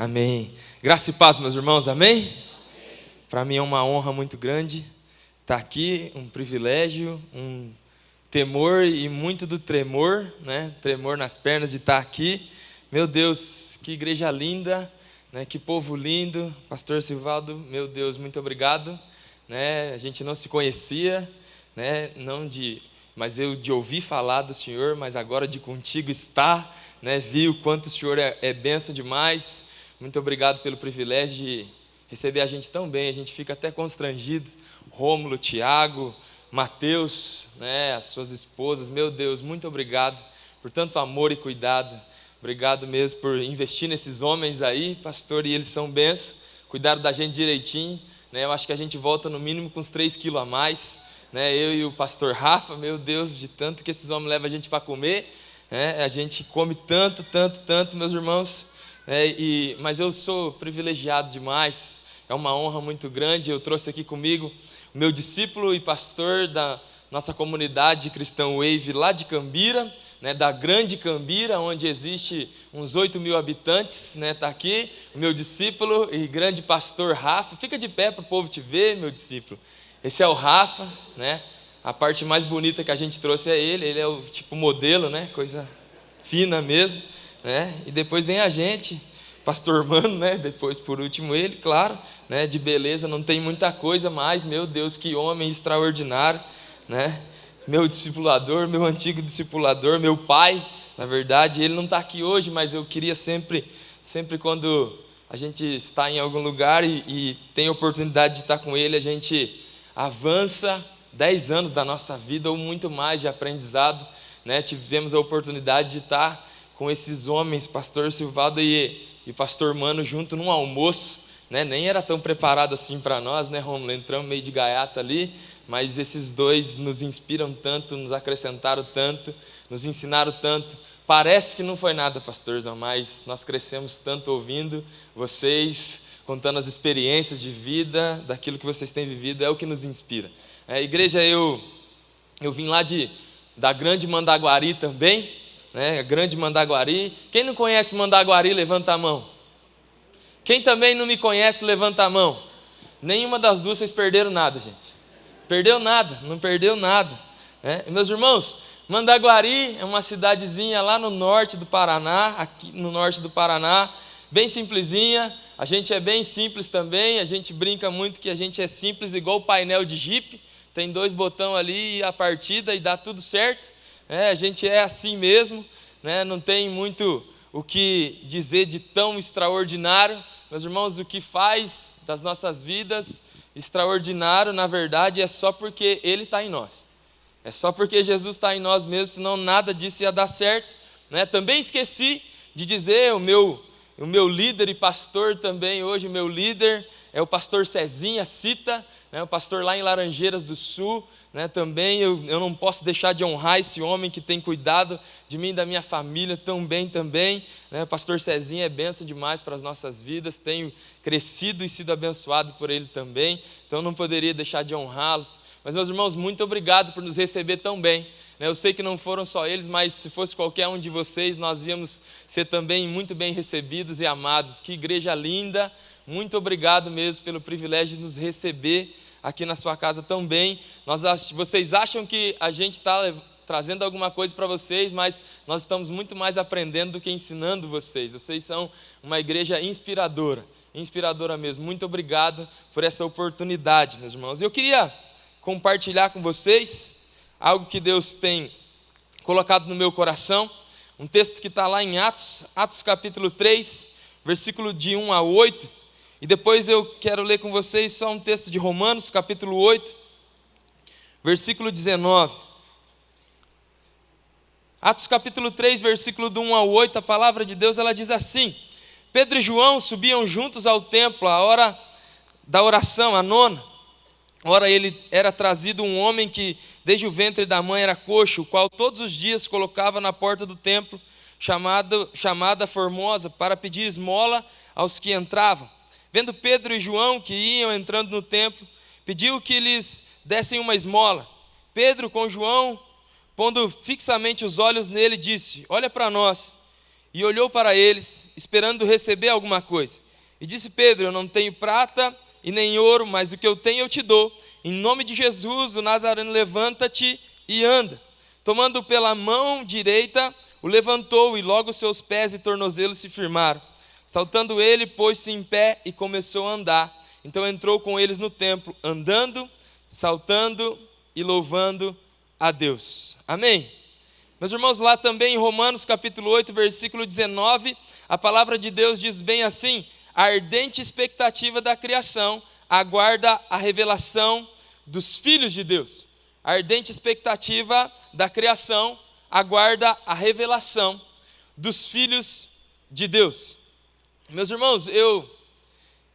Amém. Graça e paz, meus irmãos, amém? Para mim é uma honra muito grande estar aqui, um privilégio, um temor e muito do tremor, né? Tremor nas pernas de estar aqui. Meu Deus, que igreja linda, né? Que povo lindo. Pastor Silvaldo, meu Deus, muito obrigado, né? A gente não se conhecia, né? Mas eu de ouvir falar do Senhor, mas agora de contigo estar, né? Vi o quanto o Senhor é bênção demais. Muito obrigado pelo privilégio de receber a gente tão bem. A gente fica até constrangido. Rômulo, Tiago, Mateus, né, as suas esposas. Meu Deus, muito obrigado por tanto amor e cuidado. Obrigado mesmo por investir nesses homens aí, pastor, e eles são bênçãos. Cuidaram da gente direitinho, né? Eu acho que a gente volta no mínimo com uns 3 quilos a mais, né? Eu e o pastor Rafa, meu Deus, de tanto que esses homens levam a gente para comer, né? A gente come tanto, meus irmãos. Mas eu sou privilegiado demais, é uma honra muito grande. Eu trouxe aqui comigo o meu discípulo e pastor da nossa comunidade Cristão Wave lá de Cambira, né, da Grande Cambira, onde existe uns 8.000 habitantes, né, tá aqui o meu discípulo e grande pastor Rafa. Fica de pé para o povo te ver, meu discípulo. Esse é o Rafa, né? A parte mais bonita que a gente trouxe é ele é o tipo modelo, né? Coisa fina mesmo, né? E depois vem a gente, pastor Mano, né? Depois por último ele, claro, né? De beleza não tem muita coisa, mas meu Deus, que homem extraordinário, né? Meu discipulador, meu antigo discipulador, meu pai, na verdade. Ele não está aqui hoje, mas eu queria sempre quando a gente está em algum lugar e tem a oportunidade de estar com ele, a gente avança 10 anos da nossa vida ou muito mais de aprendizado, né? Tivemos a oportunidade de estar com esses homens, pastor Silvaldo e pastor Mano, junto num almoço, né? Nem era tão preparado assim para nós, né, Romulo? Entramos meio de gaiata ali, mas esses dois nos inspiram tanto, nos acrescentaram tanto, nos ensinaram tanto. Parece que não foi nada, pastores, mas nós crescemos tanto ouvindo vocês, contando as experiências de vida, daquilo que vocês têm vivido, é o que nos inspira. Igreja, eu vim lá da Grande Mandaguari também, né? Grande Mandaguari. Quem não conhece Mandaguari, levanta a mão. Quem também não me conhece, levanta a mão. Nenhuma das duas vocês perderam nada, gente. Perdeu nada, não perdeu nada, né? Meus irmãos, Mandaguari é uma cidadezinha lá no norte do Paraná, aqui no norte do Paraná, bem simplesinha. A gente é bem simples também, a gente brinca muito que a gente é simples igual o painel de Jeep, tem 2 botões ali e a partida e dá tudo certo, né? A gente é assim mesmo, né? Não tem muito o que dizer de tão extraordinário. Meus irmãos, o que faz das nossas vidas extraordinário, na verdade, é só porque Ele está em nós. É só porque Jesus está em nós mesmo, senão nada disso ia dar certo, né? Também esqueci de dizer, o meu líder e pastor também hoje, o meu líder é o pastor Cezinha Cita, né? O pastor lá em Laranjeiras do Sul, né? Também eu não posso deixar de honrar esse homem que tem cuidado de mim e da minha família tão bem também, né? O pastor Cezinha é bênção demais para as nossas vidas, tenho crescido e sido abençoado por ele também, então não poderia deixar de honrá-los. Mas, meus irmãos, muito obrigado por nos receber tão bem, né? Eu sei que não foram só eles, mas se fosse qualquer um de vocês, nós íamos ser também muito bem recebidos e amados. Que igreja linda, muito obrigado mesmo pelo privilégio de nos receber aqui na sua casa tão bem. Vocês acham que a gente está trazendo alguma coisa para vocês, mas nós estamos muito mais aprendendo do que ensinando vocês. Vocês são uma igreja inspiradora mesmo. Muito obrigado por essa oportunidade, meus irmãos. Eu queria compartilhar com vocês algo que Deus tem colocado no meu coração, um texto que está lá em Atos capítulo 3, versículo de 1 a 8, e depois eu quero ler com vocês só um texto de Romanos, capítulo 8, versículo 19. Atos capítulo 3, versículo do 1 ao 8, a palavra de Deus, ela diz assim: Pedro e João subiam juntos ao templo, a hora da oração, a nona. Ora, ele era trazido um homem que desde o ventre da mãe era coxo, o qual todos os dias colocava na porta do templo, chamada Formosa, para pedir esmola aos que entravam. Vendo Pedro e João que iam entrando no templo, pediu que lhes dessem uma esmola. Pedro, com João, pondo fixamente os olhos nele, disse: Olha para nós. e olhou para eles, esperando receber alguma coisa. E disse Pedro: eu não tenho prata e nem ouro, mas o que eu tenho eu te dou. Em nome de Jesus, o Nazareno, levanta-te e anda. Tomando-o pela mão direita, o levantou, e logo seus pés e tornozelos se firmaram. Saltando ele, pôs-se em pé e começou a andar. Então entrou com eles no templo, andando, saltando e louvando a Deus. Amém? Meus irmãos, lá também em Romanos capítulo 8, versículo 19, a palavra de Deus diz bem assim: a ardente expectativa da criação aguarda a revelação dos filhos de Deus. A ardente expectativa da criação aguarda a revelação dos filhos de Deus. Meus irmãos, eu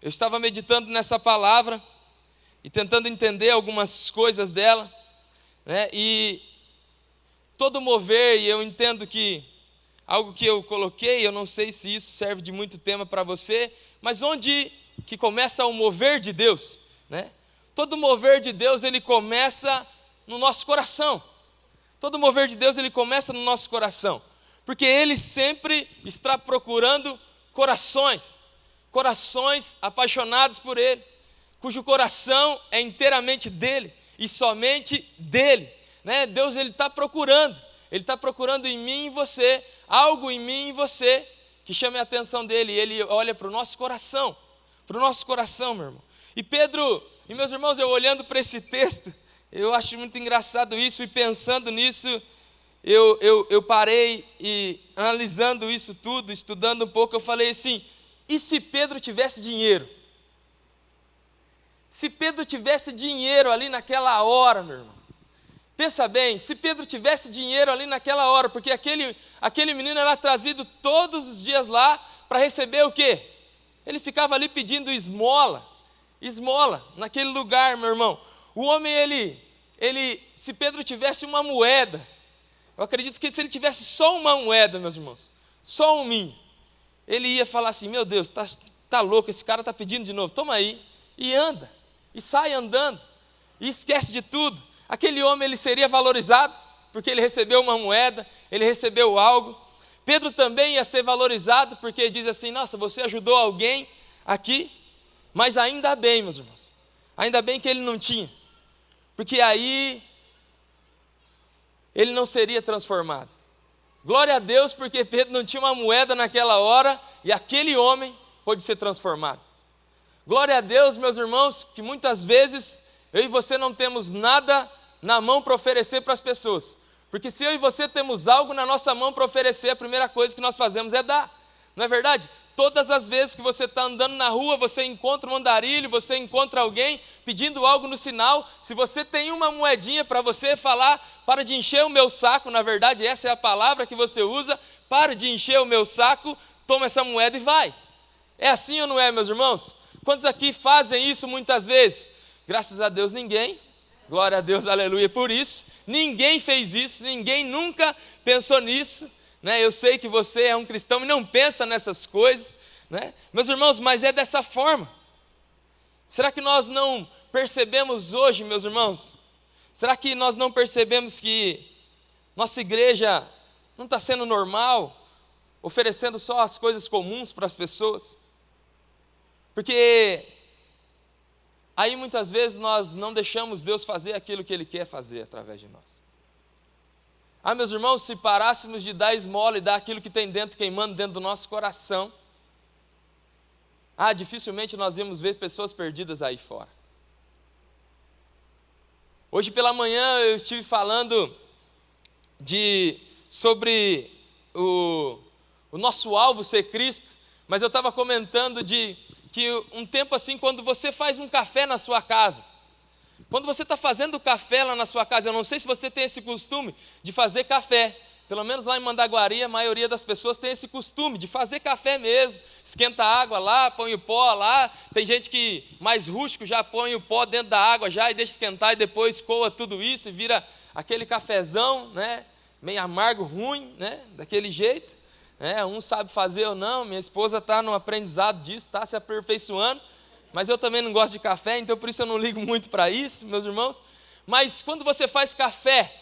estava meditando nessa palavra e tentando entender algumas coisas dela, né? E todo mover, e eu entendo que algo que eu coloquei, eu não sei se isso serve de muito tema para você, mas onde que começa o mover de Deus, né? Todo mover de Deus, ele começa no nosso coração. Todo mover de Deus, ele começa no nosso coração, porque Ele sempre está procurando corações apaixonados por Ele, cujo coração é inteiramente dEle e somente dEle, né? Deus, Ele está procurando em mim e em você, algo em mim e em você, que chame a atenção dEle, e Ele olha para o nosso coração, meu irmão. E Pedro, e meus irmãos, eu olhando para esse texto, eu acho muito engraçado isso, e pensando nisso, eu parei e analisando isso tudo, estudando um pouco, eu falei assim: e se Pedro tivesse dinheiro? Se Pedro tivesse dinheiro ali naquela hora, meu irmão. Pensa bem, se Pedro tivesse dinheiro ali naquela hora, porque aquele menino era trazido todos os dias lá para receber o quê? Ele ficava ali pedindo esmola naquele lugar, meu irmão. O homem, se Pedro tivesse uma moeda, eu acredito que se ele tivesse só uma moeda, meus irmãos, só um, ele ia falar assim: meu Deus, tá louco, esse cara está pedindo de novo, toma aí, e anda, e sai andando, e esquece de tudo. Aquele homem, ele seria valorizado, porque ele recebeu uma moeda, ele recebeu algo. Pedro também ia ser valorizado, porque diz assim: nossa, você ajudou alguém aqui, mas ainda bem, meus irmãos, ainda bem que ele não tinha, porque aí ele não seria transformado. Glória a Deus, porque Pedro não tinha uma moeda naquela hora, e aquele homem pôde ser transformado. Glória a Deus, meus irmãos, que muitas vezes eu e você não temos nada na mão para oferecer para as pessoas, porque se eu e você temos algo na nossa mão para oferecer, a primeira coisa que nós fazemos é dar, não é verdade? Todas as vezes que você está andando na rua, você encontra um andarilho, você encontra alguém pedindo algo no sinal, se você tem uma moedinha para você falar: para de encher o meu saco, na verdade essa é a palavra que você usa, para de encher o meu saco, toma essa moeda e vai. É assim ou não é, meus irmãos? Quantos aqui fazem isso muitas vezes? Graças a Deus ninguém, glória a Deus, aleluia por isso, ninguém fez isso, ninguém nunca pensou nisso, né? Eu sei que você é um cristão e não pensa nessas coisas, né? Meus irmãos, mas é dessa forma. Será que nós não percebemos hoje, meus irmãos? Será que nós não percebemos que nossa igreja não está sendo normal, oferecendo só as coisas comuns para as pessoas? Porque aí muitas vezes nós não deixamos Deus fazer aquilo que Ele quer fazer através de nós. Meus irmãos, se parássemos de dar esmola e dar aquilo que tem dentro, queimando dentro do nosso coração, dificilmente nós íamos ver pessoas perdidas aí fora. Hoje pela manhã eu estive falando sobre o nosso alvo ser Cristo, mas eu estava comentando que um tempo assim, quando você faz um café na sua casa, quando você está fazendo café lá na sua casa, eu não sei se você tem esse costume de fazer café, pelo menos lá em Mandaguari, a maioria das pessoas tem esse costume de fazer café mesmo, esquenta a água lá, põe o pó lá, tem gente que mais rústico já põe o pó dentro da água já e deixa esquentar e depois coa tudo isso e vira aquele cafezão, né, meio amargo, ruim, né, daquele jeito, né, um sabe fazer ou não, minha esposa está no aprendizado disso, está se aperfeiçoando, mas eu também não gosto de café, então por isso eu não ligo muito para isso, meus irmãos. Mas quando você faz café,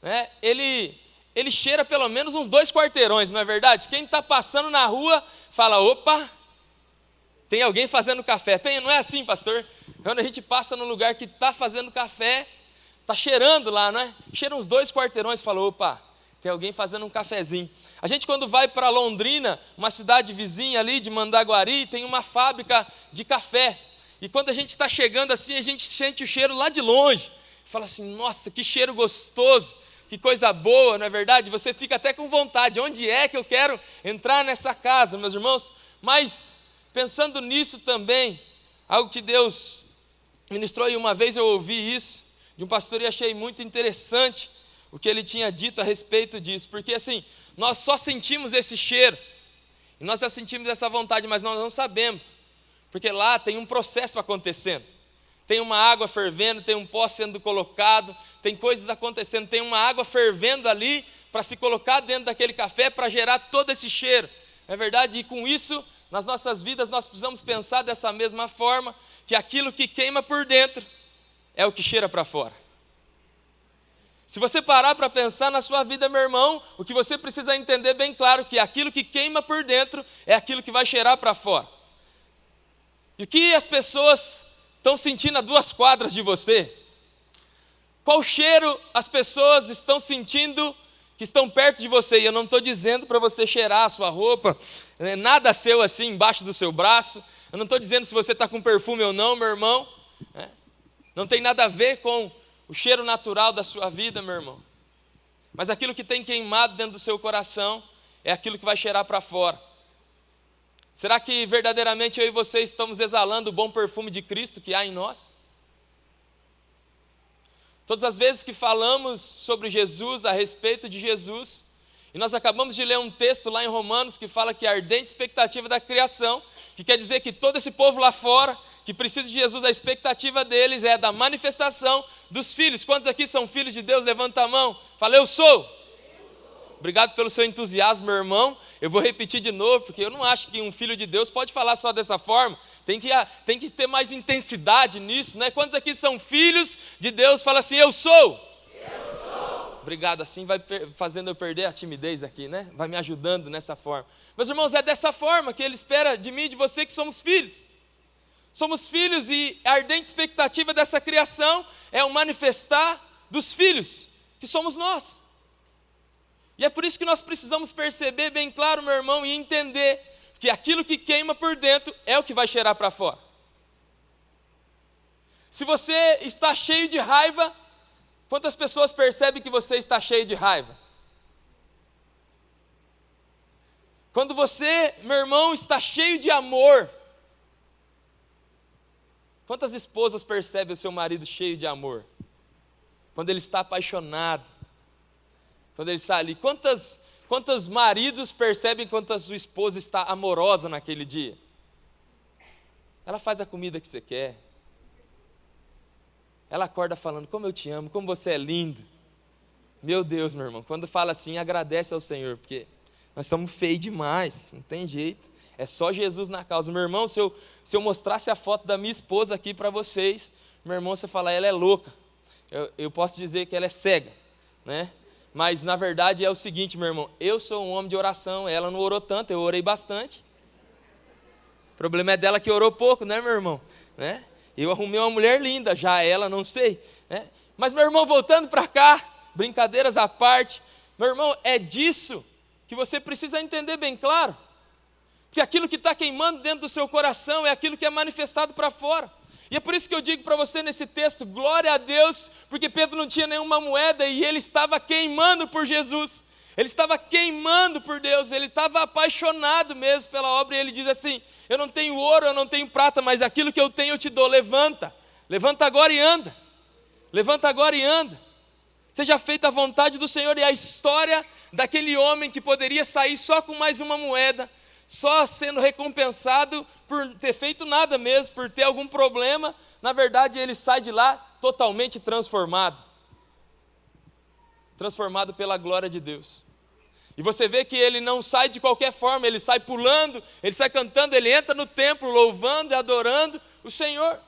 né, ele ele cheira pelo menos uns 2 quarteirões, não é verdade? Quem está passando na rua fala, opa, tem alguém fazendo café. Não é assim, pastor? Quando a gente passa num lugar que está fazendo café, está cheirando lá, não é? Cheira uns 2 quarteirões, fala, opa, tem alguém fazendo um cafezinho. A gente quando vai para Londrina, uma cidade vizinha ali de Mandaguari, tem uma fábrica de café. E quando a gente está chegando assim, a gente sente o cheiro lá de longe. Fala assim, nossa, que cheiro gostoso, que coisa boa, não é verdade? Você fica até com vontade, onde é que eu quero entrar nessa casa, meus irmãos? Mas, pensando nisso também, algo que Deus ministrou, e uma vez eu ouvi isso, de um pastor e achei muito interessante o que ele tinha dito a respeito disso, porque assim, nós só sentimos esse cheiro, e nós já sentimos essa vontade, mas nós não sabemos, porque lá tem um processo acontecendo, tem uma água fervendo, tem um pó sendo colocado, tem coisas acontecendo, tem uma água fervendo ali, para se colocar dentro daquele café, para gerar todo esse cheiro, é verdade? E com isso, nas nossas vidas, nós precisamos pensar dessa mesma forma, que aquilo que queima por dentro, é o que cheira para fora. Se você parar para pensar na sua vida, meu irmão, o que você precisa entender bem claro, que aquilo que queima por dentro, é aquilo que vai cheirar para fora. E o que as pessoas estão sentindo a 2 quadras de você? Qual cheiro as pessoas estão sentindo que estão perto de você? E eu não estou dizendo para você cheirar a sua roupa, nada seu assim embaixo do seu braço. Eu não estou dizendo se você está com perfume ou não, meu irmão. Não tem nada a ver com o cheiro natural da sua vida, meu irmão. Mas aquilo que tem queimado dentro do seu coração é aquilo que vai cheirar para fora. Será que verdadeiramente eu e você estamos exalando o bom perfume de Cristo que há em nós? Todas as vezes que falamos sobre Jesus, a respeito de Jesus, e nós acabamos de ler um texto lá em Romanos que fala que a ardente expectativa da criação, que quer dizer que todo esse povo lá fora, que precisa de Jesus, a expectativa deles é da manifestação dos filhos. Quantos aqui são filhos de Deus? Levanta a mão. Fala, eu sou. Obrigado pelo seu entusiasmo, meu irmão. Eu vou repetir de novo, porque eu não acho que um filho de Deus pode falar só dessa forma. Tem que ter mais intensidade nisso, né? Quantos aqui são filhos de Deus? Fala assim, eu sou. Obrigado, assim vai fazendo eu perder a timidez aqui, né? Vai me ajudando nessa forma. Meus irmãos, é dessa forma que Ele espera de mim e de você que somos filhos. Somos filhos e a ardente expectativa dessa criação é o manifestar dos filhos, que somos nós. E é por isso que nós precisamos perceber bem claro, meu irmão, e entender que aquilo que queima por dentro é o que vai cheirar para fora. Se você está cheio de raiva, quantas pessoas percebem que você está cheio de raiva? Quando você, meu irmão, está cheio de amor, quantas esposas percebem o seu marido cheio de amor? Quando ele está apaixonado, quando ele está ali. Quantos maridos percebem quando a sua esposa está amorosa naquele dia? Ela faz a comida que você quer. Ela acorda falando, como eu te amo, como você é lindo. Meu Deus, meu irmão, quando fala assim, agradece ao Senhor, porque nós somos feios demais, não tem jeito. É só Jesus na causa. Meu irmão, se eu mostrasse a foto da minha esposa aqui para vocês, meu irmão, você fala, ela é louca. Eu posso dizer que ela é cega, né? Mas na verdade é o seguinte, meu irmão, eu sou um homem de oração, ela não orou tanto, eu orei bastante. O problema é dela que orou pouco, né, meu irmão? Né? Eu arrumei uma mulher linda, já ela não sei. Né? Mas, meu irmão, voltando para cá, brincadeiras à parte, meu irmão, é disso que você precisa entender bem claro. Que aquilo que está queimando dentro do seu coração é aquilo que é manifestado para fora. E é por isso que eu digo para você nesse texto, glória a Deus, porque Pedro não tinha nenhuma moeda e ele estava queimando por Jesus. Ele estava queimando por Deus, ele estava apaixonado mesmo pela obra, e ele diz assim, eu não tenho ouro, eu não tenho prata, mas aquilo que eu tenho eu te dou, levanta agora e anda, levanta agora e anda, seja feita a vontade do Senhor. E a história daquele homem que poderia sair só com mais uma moeda, só sendo recompensado por ter feito nada mesmo, por ter algum problema, na verdade ele sai de lá totalmente transformado pela glória de Deus. E você vê que ele não sai de qualquer forma, ele sai pulando, ele sai cantando, ele entra no templo louvando e adorando o Senhor.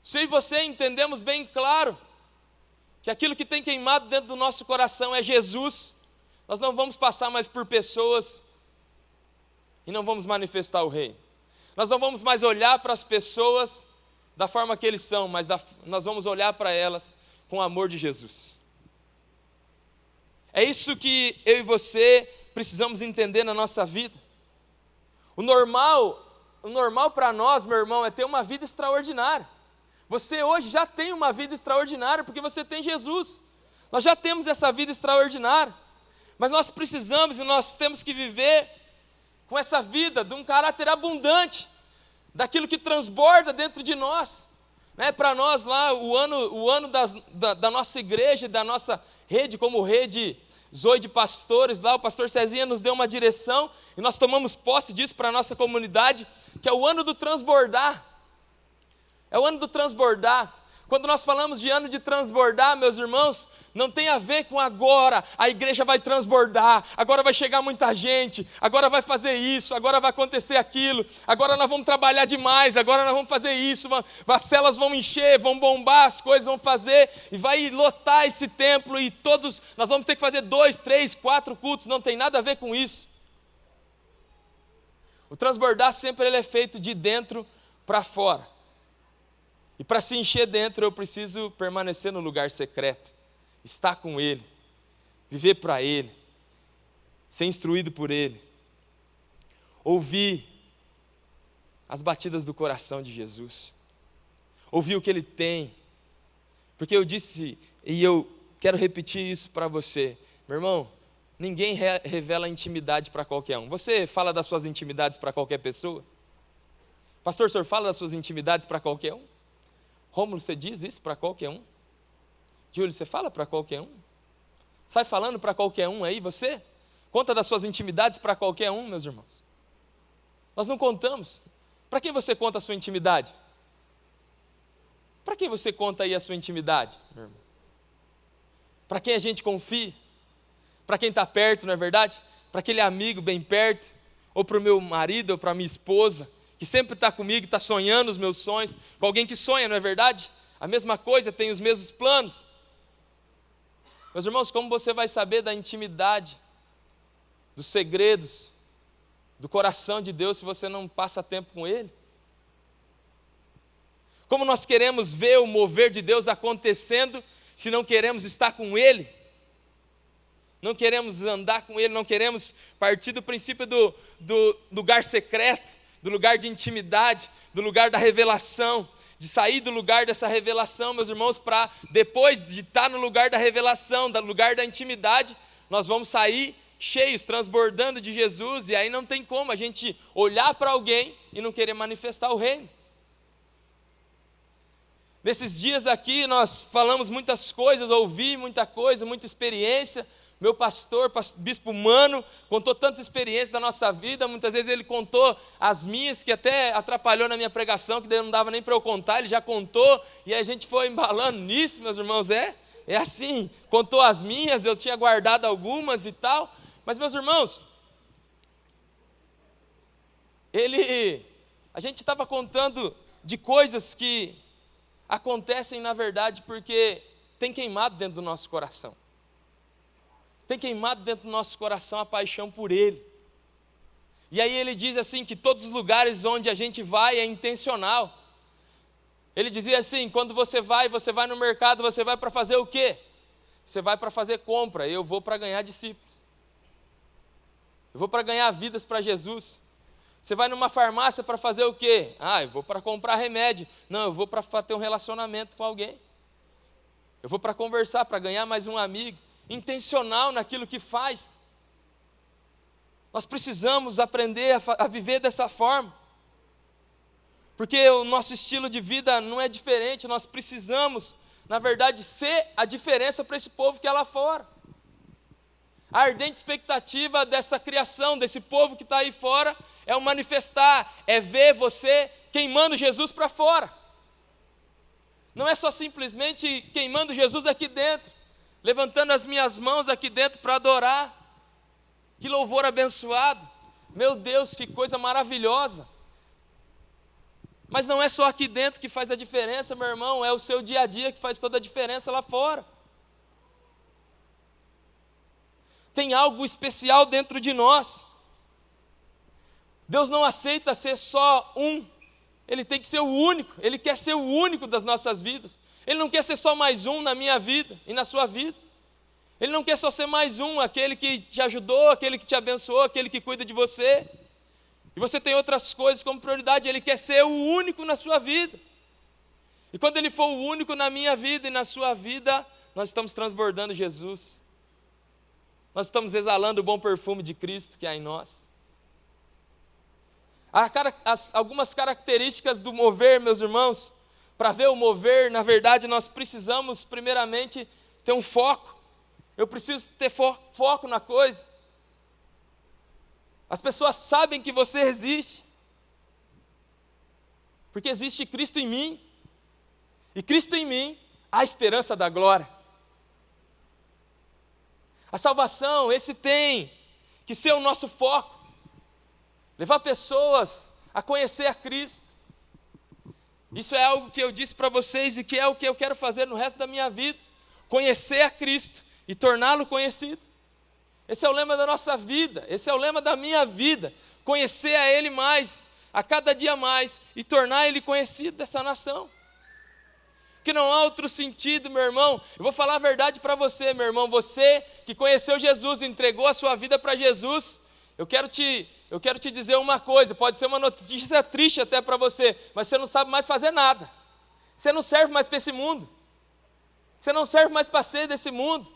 Se eu e você entendemos bem claro se aquilo que tem queimado dentro do nosso coração é Jesus, nós não vamos passar mais por pessoas e não vamos manifestar o reino. Nós não vamos mais olhar para as pessoas da forma que eles são, mas nós vamos olhar para elas com o amor de Jesus. É isso que eu e você precisamos entender na nossa vida. O normal para nós, meu irmão, é ter uma vida extraordinária. Você hoje já tem uma vida extraordinária porque você tem Jesus. Nós já temos essa vida extraordinária. Mas nós precisamos e nós temos que viver com essa vida de um caráter abundante, daquilo que transborda dentro de nós. Para nós lá, o ano da nossa igreja, da nossa rede, como rede Zoe de pastores, lá o pastor Cezinha nos deu uma direção, e nós tomamos posse disso para a nossa comunidade, que é o ano do transbordar. É o ano do transbordar. Quando nós falamos de ano de transbordar, meus irmãos, não tem a ver com agora, a igreja vai transbordar, agora vai chegar muita gente, agora vai fazer isso, agora vai acontecer aquilo, agora nós vamos trabalhar demais, agora nós vamos fazer isso, as celas vão encher, vão bombar, as coisas vão fazer, e vai lotar esse templo, e todos, nós vamos ter que fazer 2, 3, 4 cultos, não tem nada a ver com isso. O transbordar sempre ele é feito de dentro para fora. E para se encher dentro, eu preciso permanecer no lugar secreto, estar com Ele, viver para Ele, ser instruído por Ele, ouvir as batidas do coração de Jesus, ouvir o que Ele tem, porque eu disse, e eu quero repetir isso para você, meu irmão, ninguém revela intimidade para qualquer um. Você fala das suas intimidades para qualquer pessoa? Pastor, o senhor fala das suas intimidades para qualquer um? Rômulo, você diz isso para qualquer um? Júlio, você fala para qualquer um? Sai falando para qualquer um aí, você? Conta das suas intimidades para qualquer um, meus irmãos. Nós não contamos. Para quem você conta a sua intimidade? Para quem você conta aí a sua intimidade, meu irmão? Para quem a gente confia? Para quem está perto, não é verdade? Para aquele amigo bem perto? Ou para o meu marido, ou para a minha esposa? Que sempre está comigo, está sonhando os meus sonhos, com alguém que sonha, não é verdade? A mesma coisa, tem os mesmos planos. Meus irmãos, como você vai saber da intimidade, dos segredos, do coração de Deus, se você não passa tempo com Ele? Como nós queremos ver o mover de Deus acontecendo, se não queremos estar com Ele? Não queremos andar com Ele, não queremos partir do princípio do lugar secreto, do lugar de intimidade, do lugar da revelação, de sair do lugar dessa revelação, meus irmãos, para depois de estar no lugar da revelação, do lugar da intimidade, nós vamos sair cheios, transbordando de Jesus, e aí não tem como a gente olhar para alguém e não querer manifestar o reino. Nesses dias aqui nós falamos muitas coisas, ouvi muita coisa, muita experiência. Meu pastor, bispo Mano, contou tantas experiências da nossa vida, muitas vezes ele contou as minhas, que até atrapalhou na minha pregação, que daí não dava nem para eu contar, ele já contou, e a gente foi embalando nisso, meus irmãos, é assim, contou as minhas, eu tinha guardado algumas e tal, mas meus irmãos, a gente estava contando de coisas que acontecem na verdade porque tem queimado dentro do nosso coração. Tem queimado dentro do nosso coração a paixão por Ele. E aí ele diz assim, que todos os lugares onde a gente vai é intencional. Ele dizia assim, quando você vai no mercado, você vai para fazer o quê? Você vai para fazer compra, eu vou para ganhar discípulos. Eu vou para ganhar vidas para Jesus. Você vai numa farmácia para fazer o quê? Eu vou para comprar remédio. Não, eu vou para ter um relacionamento com alguém. Eu vou para conversar, para ganhar mais um amigo. Intencional naquilo que faz. Nós precisamos aprender a viver dessa forma, porque o nosso estilo de vida não é diferente, nós precisamos, na verdade, ser a diferença para esse povo que é lá fora. A ardente expectativa dessa criação, desse povo que está aí fora, é o manifestar, é ver você queimando Jesus para fora. Não é só simplesmente queimando Jesus aqui dentro, levantando as minhas mãos aqui dentro para adorar. Que louvor abençoado. Meu Deus, que coisa maravilhosa. Mas não é só aqui dentro que faz a diferença, meu irmão, é o seu dia a dia que faz toda a diferença lá fora. tem algo especial dentro de nós. Deus não aceita ser só um, Ele tem que ser o único, Ele quer ser o único das nossas vidas. Ele não quer ser só mais um na minha vida e na sua vida. Ele não quer só ser mais um, aquele que te ajudou, aquele que te abençoou, aquele que cuida de você. E você tem outras coisas como prioridade, Ele quer ser o único na sua vida. E quando Ele for o único na minha vida e na sua vida, nós estamos transbordando Jesus. Nós estamos exalando o bom perfume de Cristo que há em nós. Há algumas características do mover, meus irmãos. Para ver o mover, na verdade, nós precisamos primeiramente ter um foco. Eu preciso ter foco na coisa. As pessoas sabem que você existe, porque existe Cristo em mim, e Cristo em mim, há esperança da glória. A salvação, esse tem que ser o nosso foco, levar pessoas a conhecer a Cristo. Isso é algo que eu disse para vocês e que é o que eu quero fazer no resto da minha vida, conhecer a Cristo e torná-lo conhecido. Esse é o lema da nossa vida, esse é o lema da minha vida, conhecer a Ele mais, a cada dia mais, e tornar Ele conhecido dessa nação. Porque não há outro sentido, meu irmão. Eu vou falar a verdade para você, meu irmão, você que conheceu Jesus, entregou a sua vida para Jesus, eu quero te dizer uma coisa, pode ser uma notícia triste até para você, mas você não sabe mais fazer nada, você não serve mais para esse mundo, você não serve mais para ser desse mundo,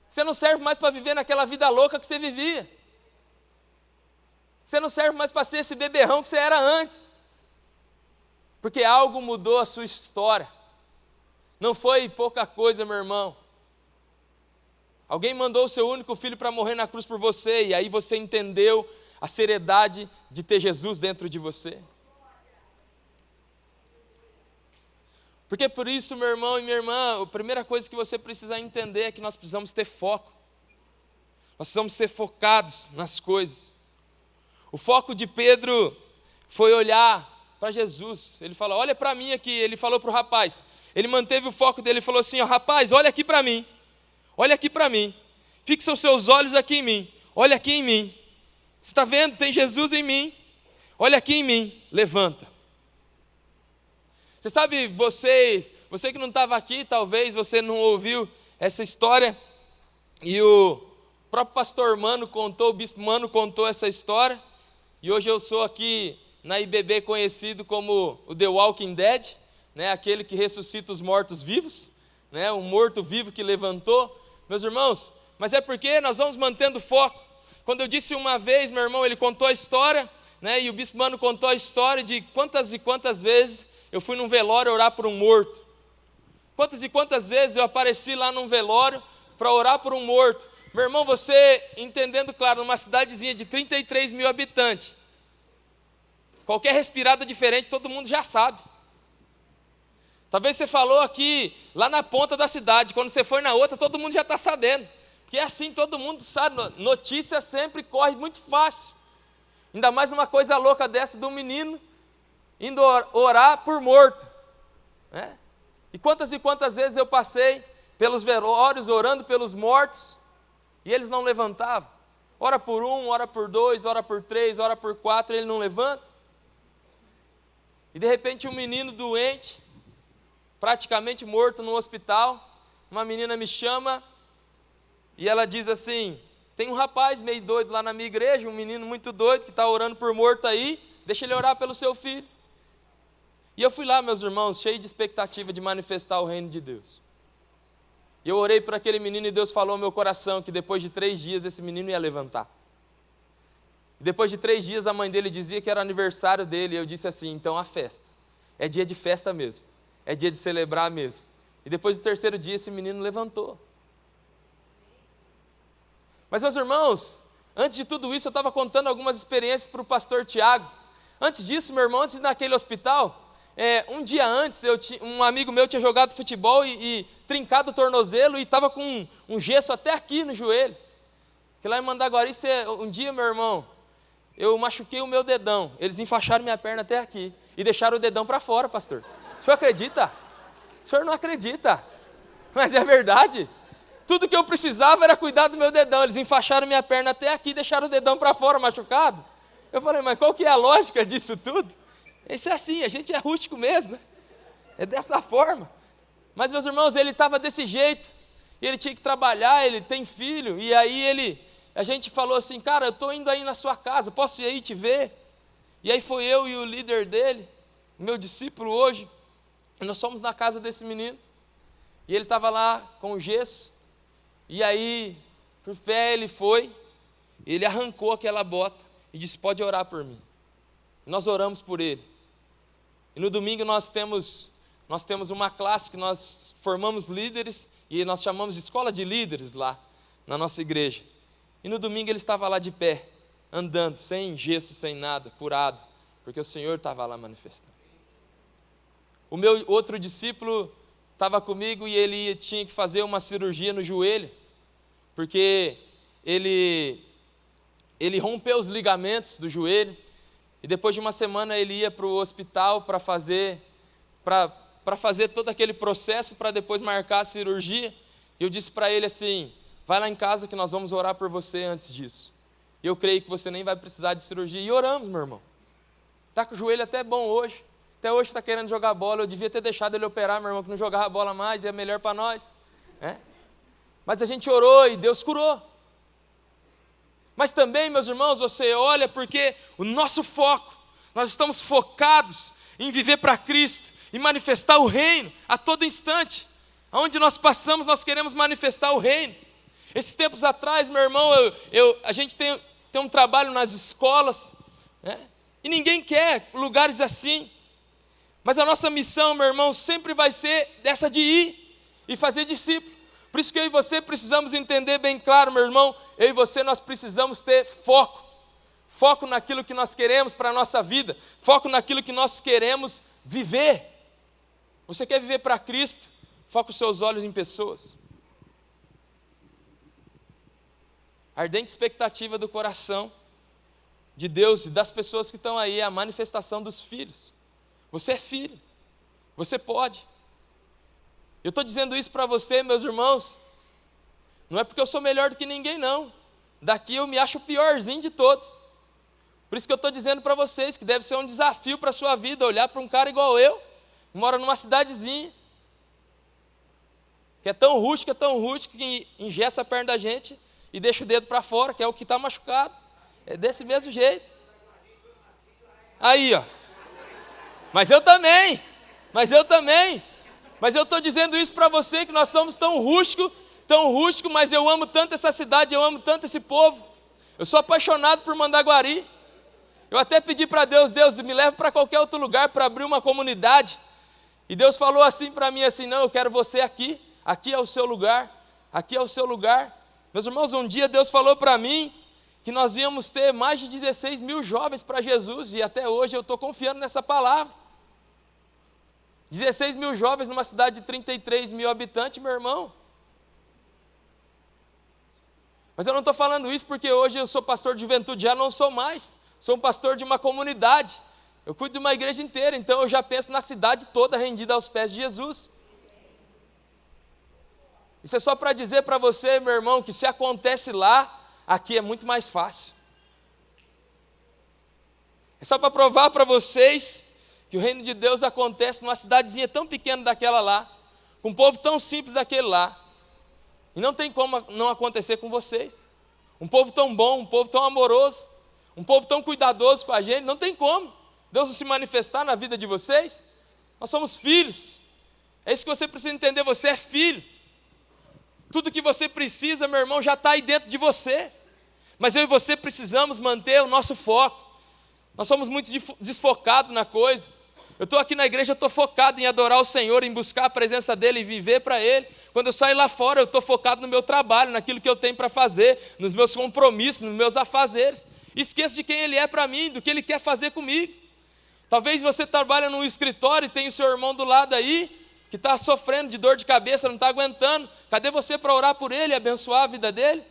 você não serve mais para viver naquela vida louca que você vivia, você não serve mais para ser esse beberrão que você era antes, porque algo mudou a sua história. Não foi pouca coisa, meu irmão. Alguém mandou o seu único filho para morrer na cruz por você, e aí você entendeu a seriedade de ter Jesus dentro de você. Porque por isso, meu irmão e minha irmã, a primeira coisa que você precisa entender é que nós precisamos ter foco. Nós precisamos ser focados nas coisas. O foco de Pedro foi olhar para Jesus. Ele falou, olha para mim aqui. Ele falou para o rapaz. Ele manteve o foco dele e falou assim, ó, rapaz, olha aqui para mim. Olha aqui para mim. Fixa os seus olhos aqui em mim. Olha aqui em mim. Você está vendo? Tem Jesus em mim. Olha aqui em mim. Levanta. Você sabe, você que não estava aqui, talvez você não ouviu essa história, e o próprio pastor Mano contou, o bispo Mano contou essa história, e hoje eu sou aqui na IBB conhecido como o The Walking Dead, né, aquele que ressuscita os mortos vivos, né, um morto vivo que levantou. Meus irmãos, mas é porque nós vamos mantendo foco. Quando eu disse uma vez, meu irmão, ele contou a história, né, e o bispo Mano contou a história de quantas e quantas vezes eu fui num velório orar por um morto. Quantas e quantas vezes eu apareci lá num velório para orar por um morto. Meu irmão, você entendendo, claro, numa cidadezinha de 33 mil habitantes, qualquer respirada diferente todo mundo já sabe. Talvez você falou aqui, lá na ponta da cidade, quando você foi na outra, todo mundo já está sabendo. Porque é assim, todo mundo sabe, notícia sempre corre muito fácil. Ainda mais uma coisa louca dessa de um menino indo orar por morto. Né? E quantas vezes eu passei pelos velórios, orando pelos mortos, e eles não levantavam. Ora por um, ora por dois, ora por três, ora por quatro, ele não levanta. E de repente um menino doente, praticamente morto no hospital, uma menina me chama e ela diz assim, tem um rapaz meio doido lá na minha igreja, um menino muito doido que está orando por morto aí, deixa ele orar pelo seu filho. E eu fui lá, meus irmãos, cheio de expectativa de manifestar o reino de Deus. E eu orei por aquele menino e Deus falou ao meu coração que depois de 3 dias esse menino ia levantar. E depois de 3 dias a mãe dele dizia que era aniversário dele, e eu disse assim, então a festa, é dia de festa mesmo, é dia de celebrar mesmo. E depois do 3º dia esse menino levantou. Mas meus irmãos, antes de tudo isso eu estava contando algumas experiências para o pastor Tiago. Antes disso, meu irmão, antes de ir naquele hospital, um dia antes, um amigo meu tinha jogado futebol e trincado o tornozelo e estava com um gesso até aqui no joelho. Que lá em Mandaguari, um dia, meu irmão, eu machuquei o meu dedão. Eles enfaixaram minha perna até aqui e deixaram o dedão para fora, pastor. O senhor acredita? O senhor não acredita, mas é verdade. Tudo que eu precisava era cuidar do meu dedão. Eles enfaixaram minha perna até aqui, deixaram o dedão para fora, machucado. Eu falei, mas qual que é a lógica disso tudo? Isso é assim, a gente é rústico mesmo, né? É dessa forma. Mas, meus irmãos, ele estava desse jeito. E ele tinha que trabalhar, ele tem filho. E aí a gente falou assim, cara, eu estou indo aí na sua casa, posso ir aí te ver? E aí foi eu e o líder dele, meu discípulo hoje. E nós fomos na casa desse menino. E ele estava lá com o gesso. E aí, por fé, ele foi. Ele arrancou aquela bota e disse, pode orar por mim. E nós oramos por ele. E no domingo nós temos uma classe que nós formamos líderes e nós chamamos de escola de líderes lá na nossa igreja. E no domingo ele estava lá de pé, andando, sem gesso, sem nada, curado, porque o Senhor estava lá manifestando. O meu outro discípulo estava comigo e ele tinha que fazer uma cirurgia no joelho, porque ele rompeu os ligamentos do joelho, e depois de uma semana ele ia para o hospital para fazer todo aquele processo, para depois marcar a cirurgia. E eu disse para ele assim, vai lá em casa que nós vamos orar por você antes disso. E eu creio que você nem vai precisar de cirurgia. E oramos, meu irmão. Está com o joelho até bom hoje. Até hoje está querendo jogar bola. Eu devia ter deixado ele operar, meu irmão, que não jogava bola mais, é melhor para nós. Mas a gente orou e Deus curou. Mas também, meus irmãos, você olha porque o nosso foco, nós estamos focados em viver para Cristo e manifestar o reino a todo instante. Aonde nós passamos, nós queremos manifestar o reino. Esses tempos atrás, meu irmão, a gente tem um trabalho nas escolas, né? E ninguém quer lugares assim. Mas a nossa missão, meu irmão, sempre vai ser dessa de ir e fazer discípulo. Por isso que eu e você precisamos entender bem claro, meu irmão, eu e você, nós precisamos ter foco. Foco naquilo que nós queremos para a nossa vida. Foco naquilo que nós queremos viver. Você quer viver para Cristo? Foca os seus olhos em pessoas. A ardente expectativa do coração de Deus e das pessoas que estão aí é a manifestação dos filhos. Você é filho. Você pode. Eu estou dizendo isso para você, meus irmãos, não é porque eu sou melhor do que ninguém, não. Daqui eu me acho o piorzinho de todos. Por isso que eu estou dizendo para vocês que deve ser um desafio para a sua vida, olhar para um cara igual eu, que mora numa cidadezinha, que é tão rústico que engessa a perna da gente e deixa o dedo para fora, que é o que está machucado. É desse mesmo jeito. Aí, ó. Mas eu também. Mas eu estou dizendo isso para você, que nós somos tão rústico, mas eu amo tanto essa cidade, eu amo tanto esse povo. Eu sou apaixonado por Mandaguari. Eu até pedi para Deus, me leva para qualquer outro lugar para abrir uma comunidade. E Deus falou assim para mim, assim, não, eu quero você aqui. Aqui é o seu lugar. Aqui é o seu lugar. Meus irmãos, um dia Deus falou para mim que nós íamos ter mais de 16 mil jovens para Jesus. E até hoje eu estou confiando nessa palavra. 16 mil jovens numa cidade de 33 mil habitantes, meu irmão. Mas eu não estou falando isso porque hoje eu sou pastor de juventude, já não sou mais. Sou um pastor de uma comunidade. Eu cuido de uma igreja inteira, então eu já penso na cidade toda rendida aos pés de Jesus. Isso é só para dizer para você, meu irmão, que se acontece lá, aqui é muito mais fácil. É só para provar para vocês que o reino de Deus acontece numa cidadezinha tão pequena daquela lá, com um povo tão simples daquele lá. E não tem como não acontecer com vocês. Um povo tão bom, um povo tão amoroso, um povo tão cuidadoso com a gente, não tem como Deus não se manifestar na vida de vocês. Nós somos filhos. É isso que você precisa entender, você é filho. Tudo que você precisa, meu irmão, já está aí dentro de você. Mas eu e você precisamos manter o nosso foco. Nós somos muito desfocados na coisa. Eu estou aqui na igreja, eu estou focado em adorar o Senhor, em buscar a presença dEle e viver para Ele. Quando eu saio lá fora, eu estou focado no meu trabalho, naquilo que eu tenho para fazer, nos meus compromissos, nos meus afazeres. Esqueço de quem Ele é para mim, do que Ele quer fazer comigo. Talvez você trabalhe num escritório e tem o seu irmão do lado aí, que está sofrendo de dor de cabeça, não está aguentando. Cadê você para orar por ele e abençoar a vida dele?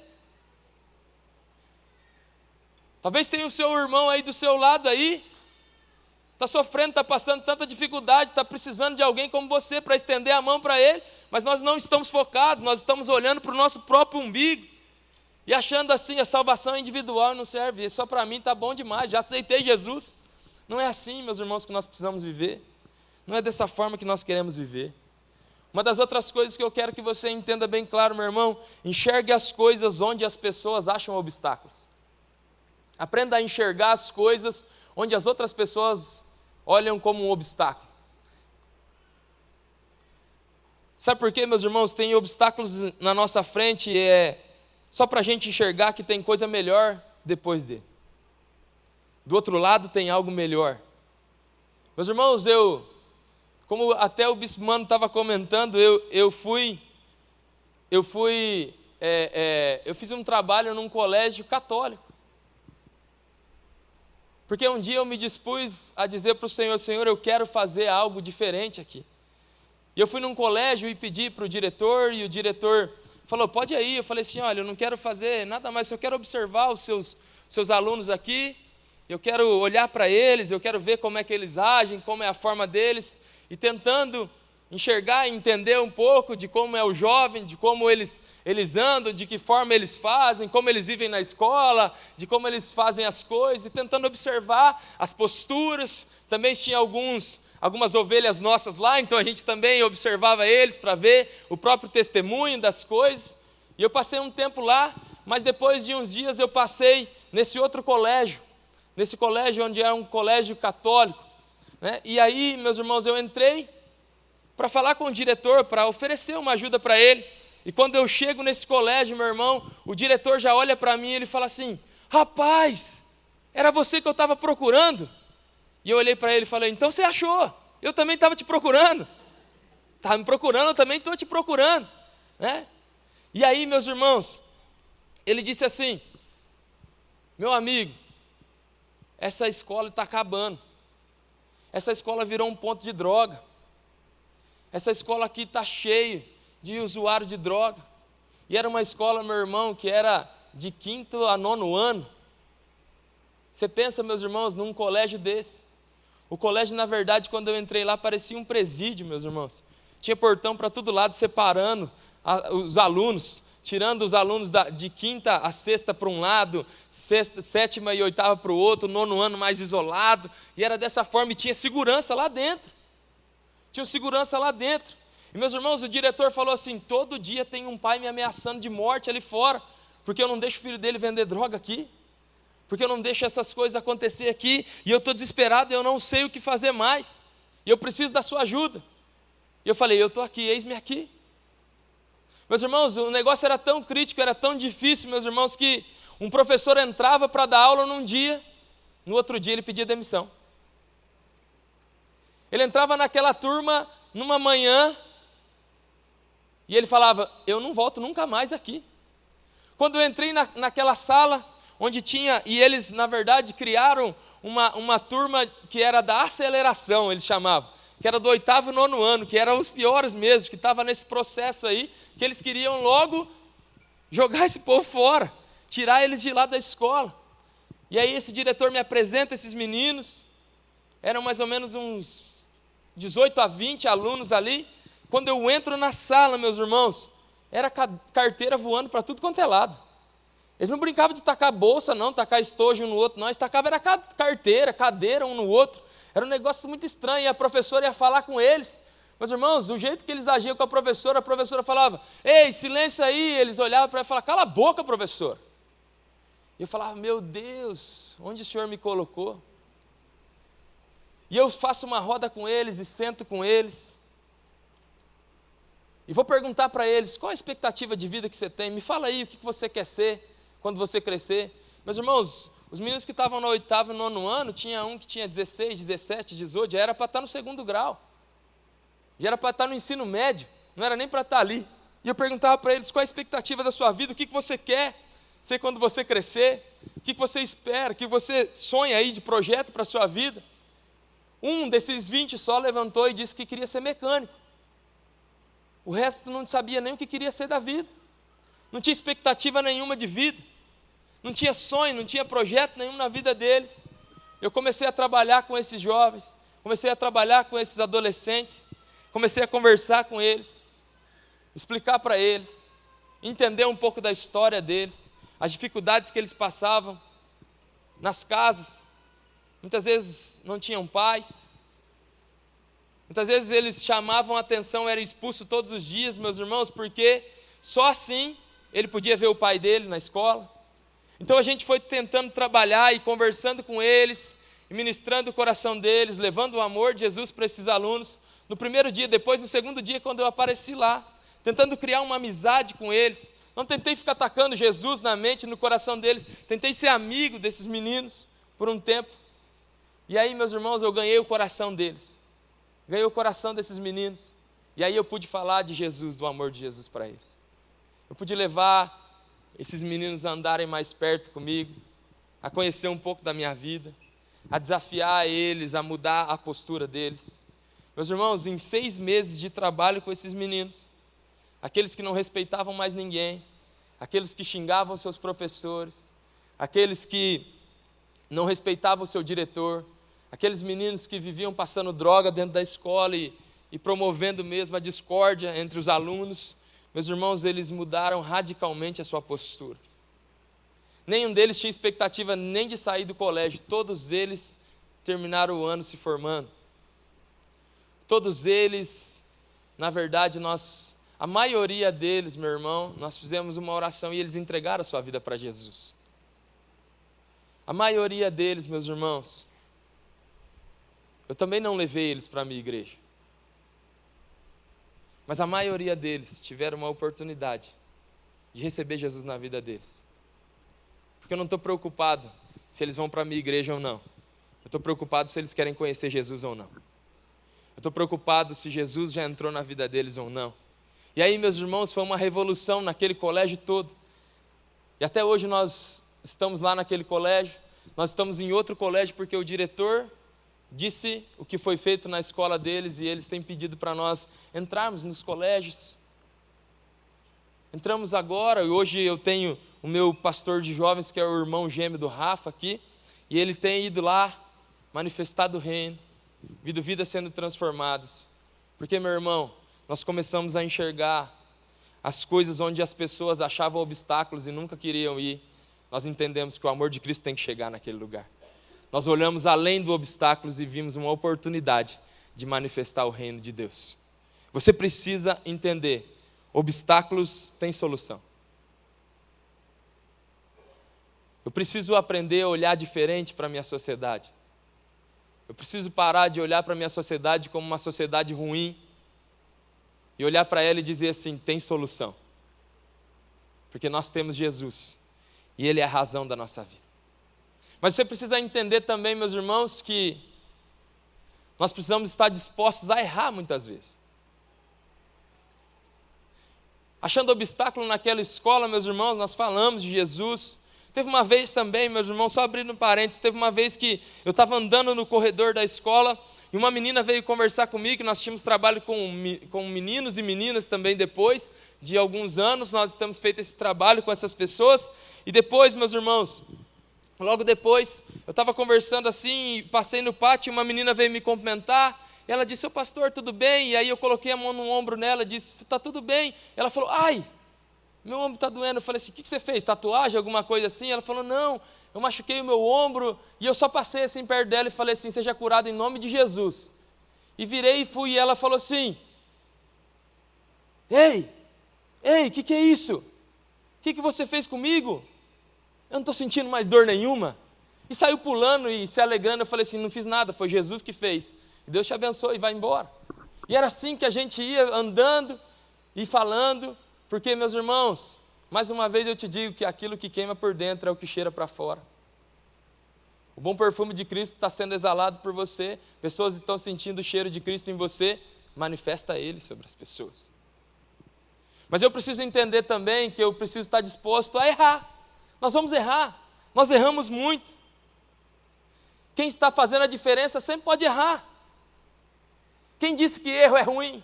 Talvez tenha o seu irmão aí do seu lado aí, está sofrendo, está passando tanta dificuldade, está precisando de alguém como você para estender a mão para ele, mas nós não estamos focados, nós estamos olhando para o nosso próprio umbigo e achando assim, a salvação é individual e não serve, e só para mim está bom demais, já aceitei Jesus. Não é assim, meus irmãos, que nós precisamos viver, não é dessa forma que nós queremos viver. Uma das outras coisas que eu quero que você entenda bem claro, meu irmão, enxergue as coisas onde as pessoas acham obstáculos. Aprenda a enxergar as coisas onde as outras pessoas olham como um obstáculo. Sabe por quê, meus irmãos? Tem obstáculos na nossa frente só para a gente enxergar que tem coisa melhor depois dele. Do outro lado tem algo melhor. Meus irmãos, como até o Bispo Mano estava comentando, eu fiz um trabalho num colégio católico. Porque um dia eu me dispus a dizer para o Senhor, Senhor, eu quero fazer algo diferente aqui. E eu fui num colégio e pedi para o diretor, e o diretor falou, pode ir aí. Eu falei assim, olha, eu não quero fazer nada mais, eu quero observar os seus alunos aqui, eu quero olhar para eles, eu quero ver como é que eles agem, como é a forma deles, e tentando enxergar e entender um pouco de como é o jovem, de como eles andam, de que forma eles fazem, como eles vivem na escola, de como eles fazem as coisas, e tentando observar as posturas. Também tinha algumas ovelhas nossas lá, então a gente também observava eles para ver o próprio testemunho das coisas. E eu passei um tempo lá, mas depois de uns dias eu passei nesse outro colégio, onde era um colégio católico, né? E aí, meus irmãos, eu entrei para falar com o diretor, para oferecer uma ajuda para ele. E quando eu chego nesse colégio, meu irmão, o diretor já olha para mim e ele fala assim, rapaz, era você que eu estava procurando? E eu olhei para ele e falei, então você achou, eu também estava te procurando. Estava me procurando, eu também estou te procurando, né? E aí, meus irmãos, ele disse assim, meu amigo, essa escola está acabando, essa escola virou um ponto de droga, essa escola aqui está cheia de usuário de droga, e era uma escola, meu irmão, que era de 5º a 9º ano. Você pensa, meus irmãos, num colégio desse? O colégio, na verdade, quando eu entrei lá, parecia um presídio, meus irmãos. Tinha portão para todo lado, separando os alunos, tirando os alunos de 5ª a 6ª para um lado, 7ª e 8ª para o outro, 9º ano mais isolado, e era dessa forma, e tinha segurança lá dentro. Tinha segurança lá dentro. E, meus irmãos, o diretor falou assim, todo dia tem um pai me ameaçando de morte ali fora, porque eu não deixo o filho dele vender droga aqui, porque eu não deixo essas coisas acontecer aqui, e eu estou desesperado, eu não sei o que fazer mais, e eu preciso da sua ajuda. E eu falei, eu estou aqui, eis-me aqui. Meus irmãos, o negócio era tão crítico, era tão difícil, meus irmãos, que um professor entrava para dar aula num dia, no outro dia ele pedia demissão. Ele entrava naquela turma numa manhã e ele falava, eu não volto nunca mais aqui. Quando eu entrei naquela sala onde tinha, e eles na verdade criaram uma turma que era da aceleração, eles chamavam, que era do 8º e 9º ano, que eram os piores mesmo, que estava nesse processo aí, que eles queriam logo jogar esse povo fora, tirar eles de lá da escola. E aí esse diretor me apresenta esses meninos, eram mais ou menos uns 18 a 20 alunos ali. Quando eu entro na sala, meus irmãos, era carteira voando para tudo quanto é lado. Eles não brincavam de tacar bolsa não, tacar estojo um no outro não, eles tacavam era carteira, cadeira um no outro. Era um negócio muito estranho, e a professora ia falar com eles. Meus irmãos, o jeito que eles agiam com a professora falava, ei, silêncio aí, eles olhavam para ela e falavam, cala a boca, professor. E eu falava, meu Deus, onde o Senhor me colocou? E eu faço uma roda com eles e sento com eles. E vou perguntar para eles, qual a expectativa de vida que você tem? Me fala aí, o que você quer ser quando você crescer? Meus irmãos, os meninos que estavam no 8º e 9º ano, tinha um que tinha 16, 17, 18, já era para estar no 2º grau. Já era para estar no ensino médio, não era nem para estar ali. E eu perguntava para eles, qual a expectativa da sua vida? O que você quer ser quando você crescer? O que você espera? O que você sonha aí de projeto para a sua vida? Um desses 20 só levantou e disse que queria ser mecânico. O resto não sabia nem o que queria ser da vida. Não tinha expectativa nenhuma de vida. Não tinha sonho, não tinha projeto nenhum na vida deles. eu comecei a trabalhar com esses jovens, comecei a trabalhar com esses adolescentes, comecei a conversar com eles, explicar para eles, entender um pouco da história deles, as dificuldades que eles passavam nas casas. Muitas vezes não tinham pais, muitas vezes eles chamavam a atenção, eram expulsos todos os dias, meus irmãos, porque só assim ele podia ver o pai dele na escola. Então a gente foi tentando trabalhar e conversando com eles, e ministrando o coração deles, levando o amor de Jesus para esses alunos. No primeiro dia, depois no segundo dia, quando eu apareci lá, tentando criar uma amizade com eles. Não tentei ficar atacando Jesus na mente e no coração deles, tentei ser amigo desses meninos por um tempo. E aí, meus irmãos, eu ganhei o coração deles, ganhei o coração desses meninos, e aí eu pude falar de Jesus, do amor de Jesus para eles. Eu pude levar esses meninos a andarem mais perto comigo, a conhecer um pouco da minha vida, a desafiar eles, a mudar a postura deles. Meus irmãos, em 6 meses de trabalho com esses meninos, aqueles que não respeitavam mais ninguém, aqueles que xingavam seus professores, aqueles que não respeitavam o seu diretor, aqueles meninos que viviam passando droga dentro da escola e promovendo mesmo a discórdia entre os alunos, meus irmãos, eles mudaram radicalmente a sua postura. Nenhum deles tinha expectativa nem de sair do colégio, todos eles terminaram o ano se formando. Todos eles, na verdade, a maioria deles, meu irmão, nós fizemos uma oração e eles entregaram a sua vida para Jesus. A maioria deles, meus irmãos, eu também não levei eles para a minha igreja. Mas a maioria deles tiveram uma oportunidade de receber Jesus na vida deles. Porque eu não estou preocupado se eles vão para a minha igreja ou não. Eu estou preocupado se eles querem conhecer Jesus ou não. Eu estou preocupado se Jesus já entrou na vida deles ou não. E aí, meus irmãos, foi uma revolução naquele colégio todo. E até hoje nós estamos lá naquele colégio, nós estamos em outro colégio porque o diretor disse o que foi feito na escola deles e eles têm pedido para nós entrarmos nos colégios. Entramos agora, e hoje eu tenho o meu pastor de jovens, que é o irmão gêmeo do Rafa aqui, e ele tem ido lá, manifestado o reino, vidas sendo transformadas. Porque, meu irmão, nós começamos a enxergar as coisas onde as pessoas achavam obstáculos e nunca queriam ir. Nós entendemos que o amor de Cristo tem que chegar naquele lugar. Nós olhamos além dos obstáculos e vimos uma oportunidade de manifestar o reino de Deus. Você precisa entender, obstáculos têm solução. Eu preciso aprender a olhar diferente para a minha sociedade. Eu preciso parar de olhar para a minha sociedade como uma sociedade ruim e olhar para ela e dizer assim, tem solução. Porque nós temos Jesus e Ele é a razão da nossa vida. Mas você precisa entender também, meus irmãos, que nós precisamos estar dispostos a errar muitas vezes. Achando obstáculo naquela escola, meus irmãos, nós falamos de Jesus. Teve uma vez também, meus irmãos, só abrindo parênteses, teve uma vez que eu estava andando no corredor da escola e uma menina veio conversar comigo, que nós tínhamos trabalho com meninos e meninas também depois de alguns anos, nós temos feito esse trabalho com essas pessoas. E depois, meus irmãos, logo depois, eu estava conversando assim, passei no pátio e uma menina veio me cumprimentar. Ela disse, ô pastor, tudo bem? E aí eu coloquei a mão no ombro nela e disse, está tudo bem? Ela falou, ai, meu ombro está doendo. Eu falei assim, o que você fez? Tatuagem, alguma coisa assim? Ela falou, não, eu machuquei o meu ombro. E eu só passei assim perto dela e falei assim, seja curado em nome de Jesus. E virei e fui, e ela falou assim, ei, o que é isso? O que você fez comigo? Eu não estou sentindo mais dor nenhuma. E saiu pulando e se alegrando. Eu falei assim, não fiz nada, foi Jesus que fez. E Deus te abençoe e vai embora. E era assim que a gente ia andando e falando, porque, meus irmãos, mais uma vez eu te digo que aquilo que queima por dentro é o que cheira para fora. O bom perfume de Cristo está sendo exalado por você, pessoas estão sentindo o cheiro de Cristo em você, manifesta Ele sobre as pessoas. Mas eu preciso entender também que eu preciso estar disposto a errar. Nós vamos errar, nós erramos muito. Quem está fazendo a diferença sempre pode errar. Quem disse que erro é ruim?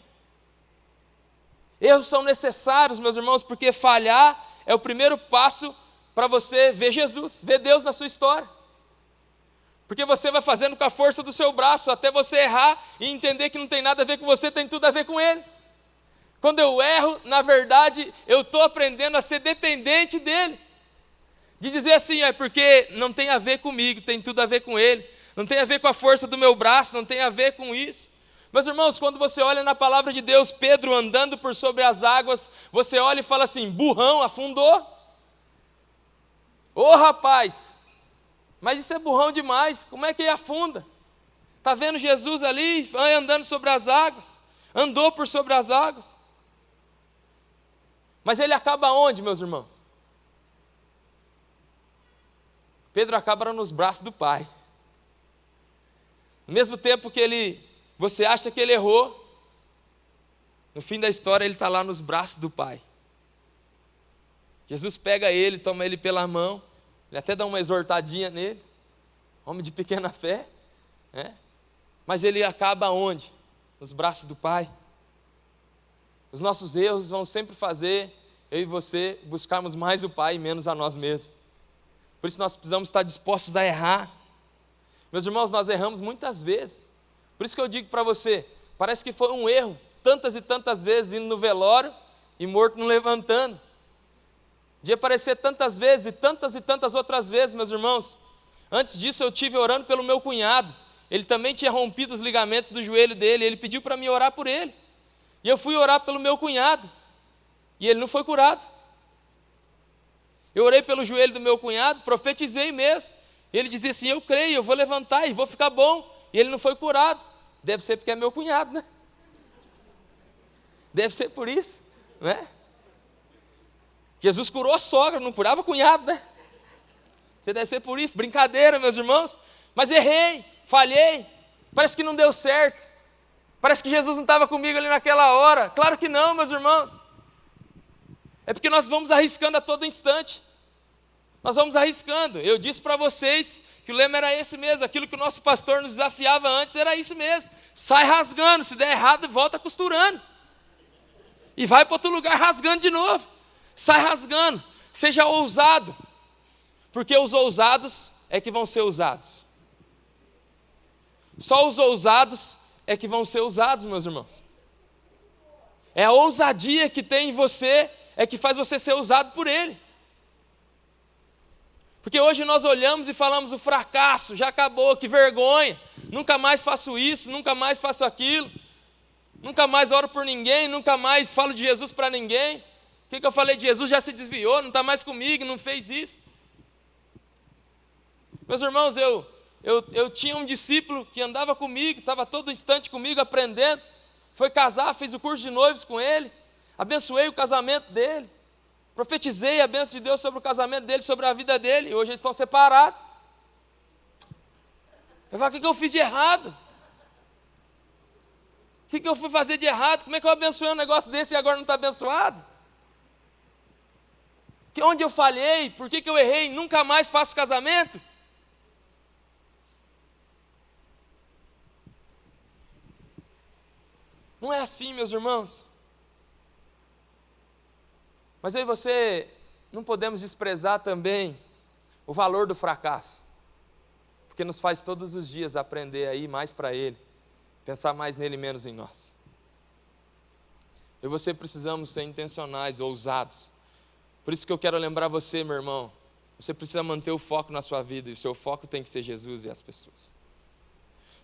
Erros são necessários, meus irmãos, porque falhar é o primeiro passo para você ver Jesus, ver Deus na sua história. Porque você vai fazendo com a força do seu braço, até você errar e entender que não tem nada a ver com você, tem tudo a ver com Ele. Quando eu erro, na verdade, eu estou aprendendo a ser dependente dEle. De dizer assim, é porque não tem a ver comigo, tem tudo a ver com Ele. Não tem a ver com a força do meu braço, não tem a ver com isso. Meus irmãos, quando você olha na palavra de Deus, Pedro andando por sobre as águas, você olha e fala assim, burrão, afundou. Ô rapaz, mas isso é burrão demais, como é que ele afunda? Está vendo Jesus ali, andando sobre as águas, andou por sobre as águas. Mas ele acaba onde, meus irmãos? Pedro acaba nos braços do Pai. No mesmo tempo que você acha que ele errou, no fim da história ele está lá nos braços do Pai. Jesus pega ele, toma ele pela mão, ele até dá uma exortadinha nele, homem de pequena fé, né? Mas ele acaba onde? Nos braços do Pai. Os nossos erros vão sempre fazer eu e você buscarmos mais o Pai e menos a nós mesmos. Por isso nós precisamos estar dispostos a errar. Meus irmãos, nós erramos muitas vezes. Por isso que eu digo para você, parece que foi um erro, tantas e tantas vezes indo no velório e morto não levantando. De aparecer tantas vezes e tantas outras vezes, meus irmãos. Antes disso eu tive orando pelo meu cunhado. Ele também tinha rompido os ligamentos do joelho dele, ele pediu para mim orar por ele. E eu fui orar pelo meu cunhado, e ele não foi curado. Eu orei pelo joelho do meu cunhado, profetizei mesmo. Ele dizia assim, eu creio, eu vou levantar e vou ficar bom. E ele não foi curado. Deve ser porque é meu cunhado, né? Deve ser por isso, né? Jesus curou a sogra, não curava o cunhado, né? Você deve ser por isso, brincadeira, meus irmãos. Mas errei, falhei, parece que não deu certo. Parece que Jesus não estava comigo ali naquela hora. Claro que não, meus irmãos. É porque nós vamos arriscando a todo instante. Nós vamos arriscando. Eu disse para vocês que o lema era esse mesmo. Aquilo que o nosso pastor nos desafiava antes era isso mesmo. Sai rasgando, se der errado, volta costurando. E vai para outro lugar rasgando de novo. Sai rasgando. Seja ousado. Porque os ousados é que vão ser usados. Só os ousados é que vão ser usados, meus irmãos. É a ousadia que tem em você, é que faz você ser usado por Ele. Porque hoje nós olhamos e falamos, o fracasso já acabou, que vergonha, nunca mais faço isso, nunca mais faço aquilo, nunca mais oro por ninguém, nunca mais falo de Jesus para ninguém. O que eu falei de Jesus já se desviou, não está mais comigo, não fez isso. Meus irmãos, eu tinha um discípulo que andava comigo, estava todo instante comigo aprendendo, foi casar, fiz o curso de noivos com ele, abençoei o casamento dele, profetizei a bênção de Deus sobre o casamento dele, sobre a vida dele, e hoje eles estão separados. Eu falo, o que eu fiz de errado? O que eu fui fazer de errado? Como é que eu abençoei um negócio desse e agora não está abençoado? Onde eu falhei? Por que eu errei? Nunca mais faço casamento? Não é assim, meus irmãos. Mas eu e você não podemos desprezar também o valor do fracasso, porque nos faz todos os dias aprender a ir mais para Ele, pensar mais nele e menos em nós. Eu e você precisamos ser intencionais, ousados. Por isso que eu quero lembrar você, meu irmão, você precisa manter o foco na sua vida, e o seu foco tem que ser Jesus e as pessoas.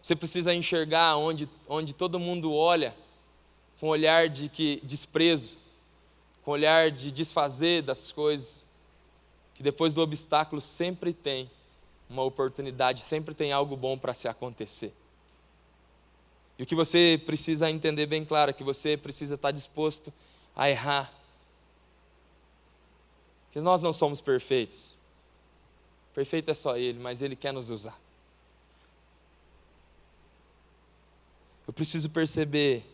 Você precisa enxergar onde todo mundo olha com olhar de desprezo, com olhar de desfazer das coisas, que depois do obstáculo sempre tem uma oportunidade, sempre tem algo bom para se acontecer. E o que você precisa entender bem claro é que você precisa estar disposto a errar. Porque nós não somos perfeitos. Perfeito é só Ele, mas Ele quer nos usar. Eu preciso perceber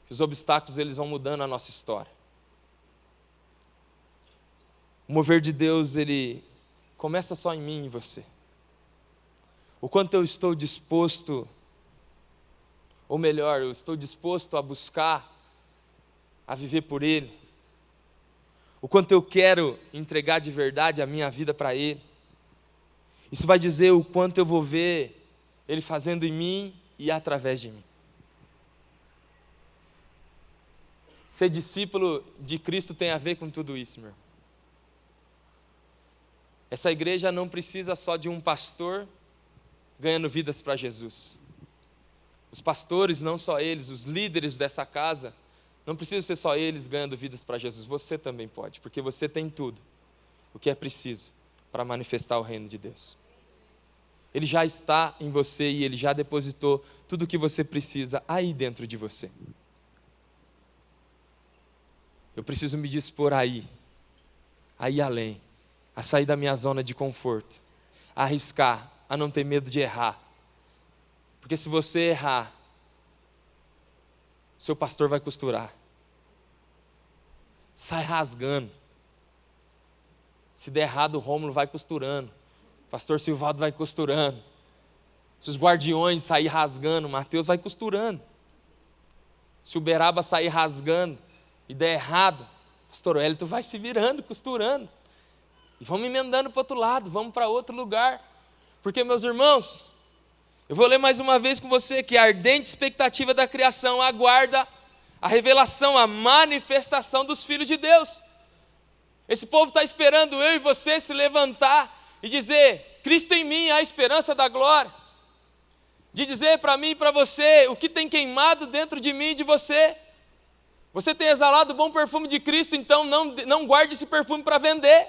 que os obstáculos eles vão mudando a nossa história. O mover de Deus, ele começa só em mim e em você. O quanto eu estou disposto, ou melhor, eu estou disposto a buscar, a viver por Ele. O quanto eu quero entregar de verdade a minha vida para Ele. Isso vai dizer o quanto eu vou ver Ele fazendo em mim e através de mim. Ser discípulo de Cristo tem a ver com tudo isso, meu irmão. Essa igreja não precisa só de um pastor ganhando vidas para Jesus. Os pastores, não só eles, os líderes dessa casa, não precisam ser só eles ganhando vidas para Jesus. Você também pode, porque você tem tudo o que é preciso para manifestar o reino de Deus. Ele já está em você e Ele já depositou tudo o que você precisa aí dentro de você. Eu preciso me dispor aí além, a sair da minha zona de conforto, a arriscar, a não ter medo de errar. Porque se você errar, seu pastor vai costurar. Sai rasgando. Se der errado, o Rômulo vai costurando. O pastor Silvaldo vai costurando. Se os guardiões sair rasgando, o Mateus vai costurando. Se o Beraba sair rasgando e der errado, o pastor Wellington vai se virando, costurando. E vamos emendando para o outro lado, vamos para outro lugar. Porque, meus irmãos, eu vou ler mais uma vez com você que a ardente expectativa da criação aguarda a revelação, a manifestação dos filhos de Deus. Esse povo está esperando eu e você se levantar e dizer: Cristo em mim, a esperança da glória. De dizer para mim e para você o que tem queimado dentro de mim e de você. Você tem exalado o bom perfume de Cristo, então não guarde esse perfume para vender.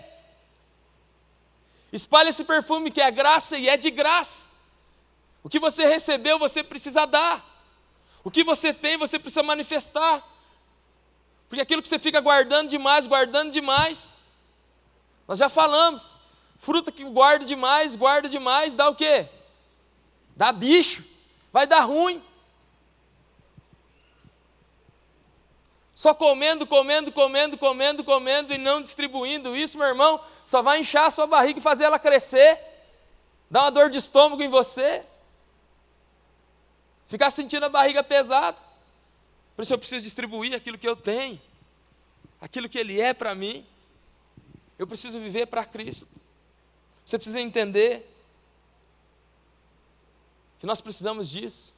Espalhe esse perfume que é graça e é de graça. O que você recebeu, você precisa dar. O que você tem, você precisa manifestar. Porque aquilo que você fica guardando demais, nós já falamos, fruta que guarda demais, dá o quê? Dá bicho, vai dar ruim. Só comendo e não distribuindo isso, meu irmão, só vai inchar a sua barriga e fazer ela crescer, dar uma dor de estômago em você, ficar sentindo a barriga pesada. Por isso eu preciso distribuir aquilo que eu tenho, aquilo que Ele é para mim. Eu preciso viver para Cristo. Você precisa entender que nós precisamos disso.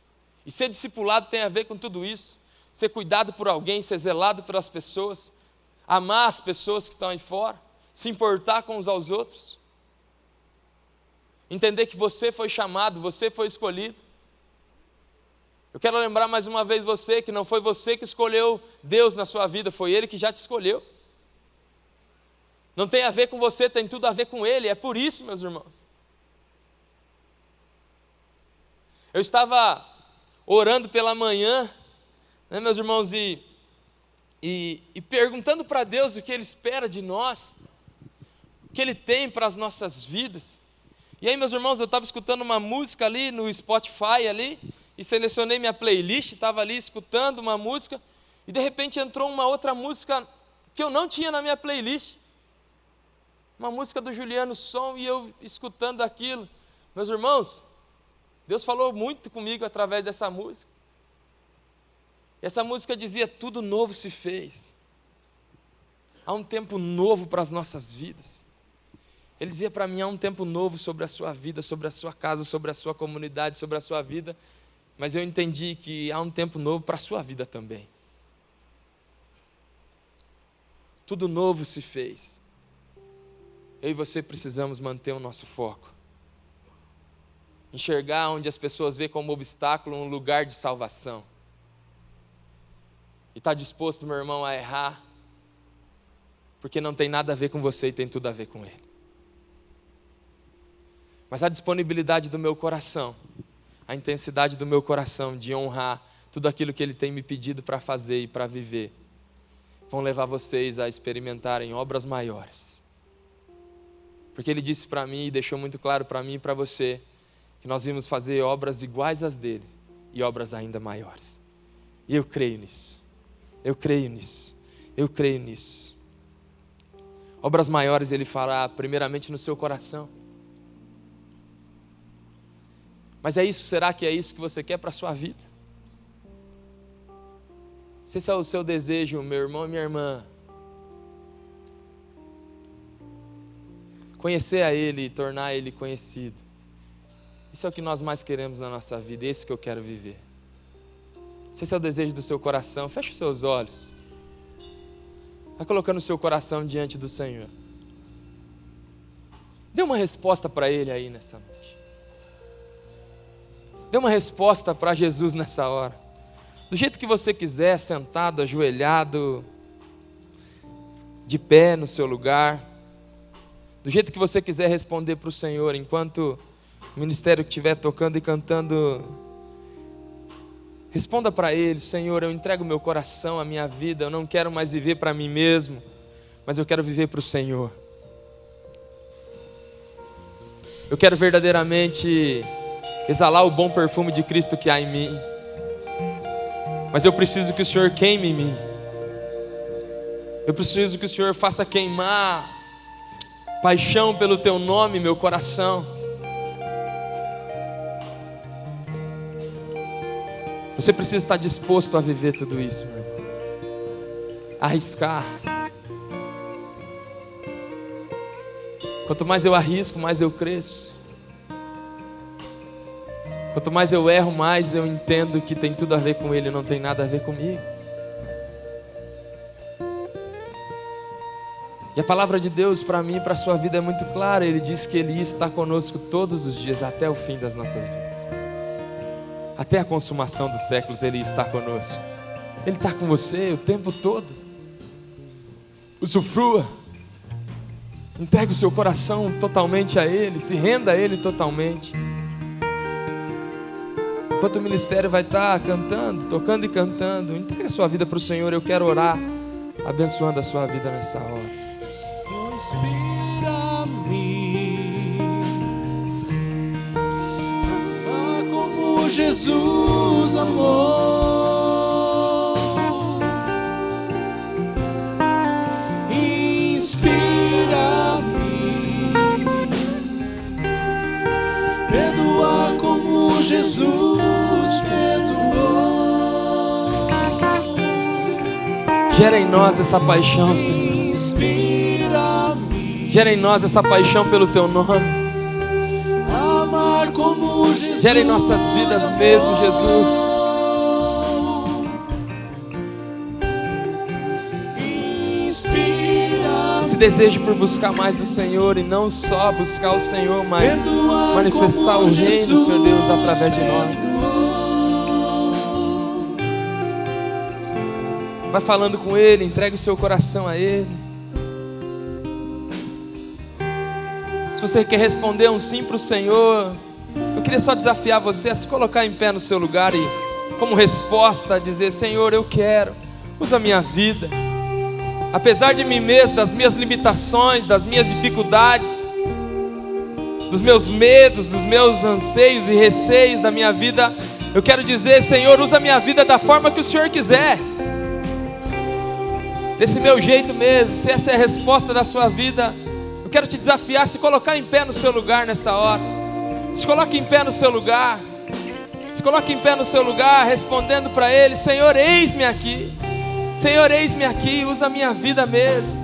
E ser discipulado tem a ver com tudo isso. Ser cuidado por alguém, ser zelado pelas pessoas, amar as pessoas que estão aí fora, se importar com uns aos outros. Entender que você foi chamado, você foi escolhido. Eu quero lembrar mais uma vez você, que não foi você que escolheu Deus na sua vida, foi Ele que já te escolheu. Não tem a ver com você, tem tudo a ver com Ele, é por isso, meus irmãos. Eu estava orando pela manhã, né, meus irmãos, e perguntando para Deus o que Ele espera de nós, o que Ele tem para as nossas vidas. E aí, meus irmãos, eu estava escutando uma música ali no Spotify ali, e selecionei minha playlist, estava ali escutando uma música, e de repente entrou uma outra música que eu não tinha na minha playlist, uma música do Juliano Som, e eu escutando aquilo. Meus irmãos, Deus falou muito comigo através dessa música. Essa música dizia: tudo novo se fez. Há um tempo novo para as nossas vidas. Ele dizia para mim: há um tempo novo sobre a sua vida, sobre a sua casa, sobre a sua comunidade, sobre a sua vida. Mas eu entendi que há um tempo novo para a sua vida também. Tudo novo se fez. Eu e você precisamos manter o nosso foco. Enxergar onde as pessoas veem como obstáculo um lugar de salvação. E estar disposto, meu irmão, a errar, porque não tem nada a ver com você e tem tudo a ver com Ele. Mas a disponibilidade do meu coração, a intensidade do meu coração de honrar tudo aquilo que Ele tem me pedido para fazer e para viver, vão levar vocês a experimentarem obras maiores. Porque Ele disse para mim e deixou muito claro para mim e para você, que nós íamos fazer obras iguais às dele e obras ainda maiores. E eu creio nisso. Eu creio nisso. Eu creio nisso. Obras maiores Ele fará primeiramente no seu coração. Mas é isso, será que é isso que você quer para a sua vida? Se esse é o seu desejo, meu irmão e minha irmã, conhecer a Ele e tornar Ele conhecido. Isso é o que nós mais queremos na nossa vida, é isso que eu quero viver. Se esse é o desejo do seu coração, feche os seus olhos. Vai colocando o seu coração diante do Senhor. Dê uma resposta para Ele aí nessa noite. Dê uma resposta para Jesus nessa hora. Do jeito que você quiser, sentado, ajoelhado, de pé no seu lugar. Do jeito que você quiser responder para o Senhor, enquanto o ministério estiver tocando e cantando, responda para Ele: Senhor, eu entrego meu coração, a minha vida, eu não quero mais viver para mim mesmo, mas eu quero viver para o Senhor. Eu quero verdadeiramente exalar o bom perfume de Cristo que há em mim, mas eu preciso que o Senhor queime em mim. Eu preciso que o Senhor faça queimar paixão pelo Teu nome, meu coração. Você precisa estar disposto a viver tudo isso, meu irmão. Arriscar. Quanto mais eu arrisco, mais eu cresço. Quanto mais eu erro, mais eu entendo que tem tudo a ver com Ele e não tem nada a ver comigo. E a palavra de Deus para mim e para a sua vida é muito clara. Ele diz que Ele está conosco todos os dias até o fim das nossas vidas. Até a consumação dos séculos Ele está conosco. Ele está com você o tempo todo. Usufrua. Entregue o seu coração totalmente a Ele. Se renda a Ele totalmente. Enquanto o ministério vai estar cantando, tocando e cantando, entregue a sua vida para o Senhor. Eu quero orar abençoando a sua vida nessa hora. Inspira-me, amar como Jesus amou. Inspira-me, perdoar como Jesus perdoou. Gera em nós essa paixão, Senhor. Gera em nós essa paixão pelo Teu nome. Amar como Jesus. Gera em nossas vidas mesmo, Jesus. Esse desejo por buscar mais do Senhor, e não só buscar o Senhor, mas manifestar o reino, Senhor Deus, através de nós. Vai falando com Ele, entregue o seu coração a Ele. Se você quer responder um sim para o Senhor, eu queria só desafiar você a se colocar em pé no seu lugar e, como resposta, dizer: Senhor, eu quero, usa a minha vida. Apesar de mim mesmo, das minhas limitações, das minhas dificuldades, dos meus medos, dos meus anseios e receios da minha vida, eu quero dizer: Senhor, usa a minha vida da forma que o Senhor quiser. Desse meu jeito mesmo. Se essa é a resposta da sua vida, eu quero te desafiar a se colocar em pé no seu lugar nessa hora. Se coloque em pé no seu lugar. Se coloque em pé no seu lugar, respondendo para Ele: Senhor, eis-me aqui. Senhor, eis-me aqui, usa a minha vida mesmo.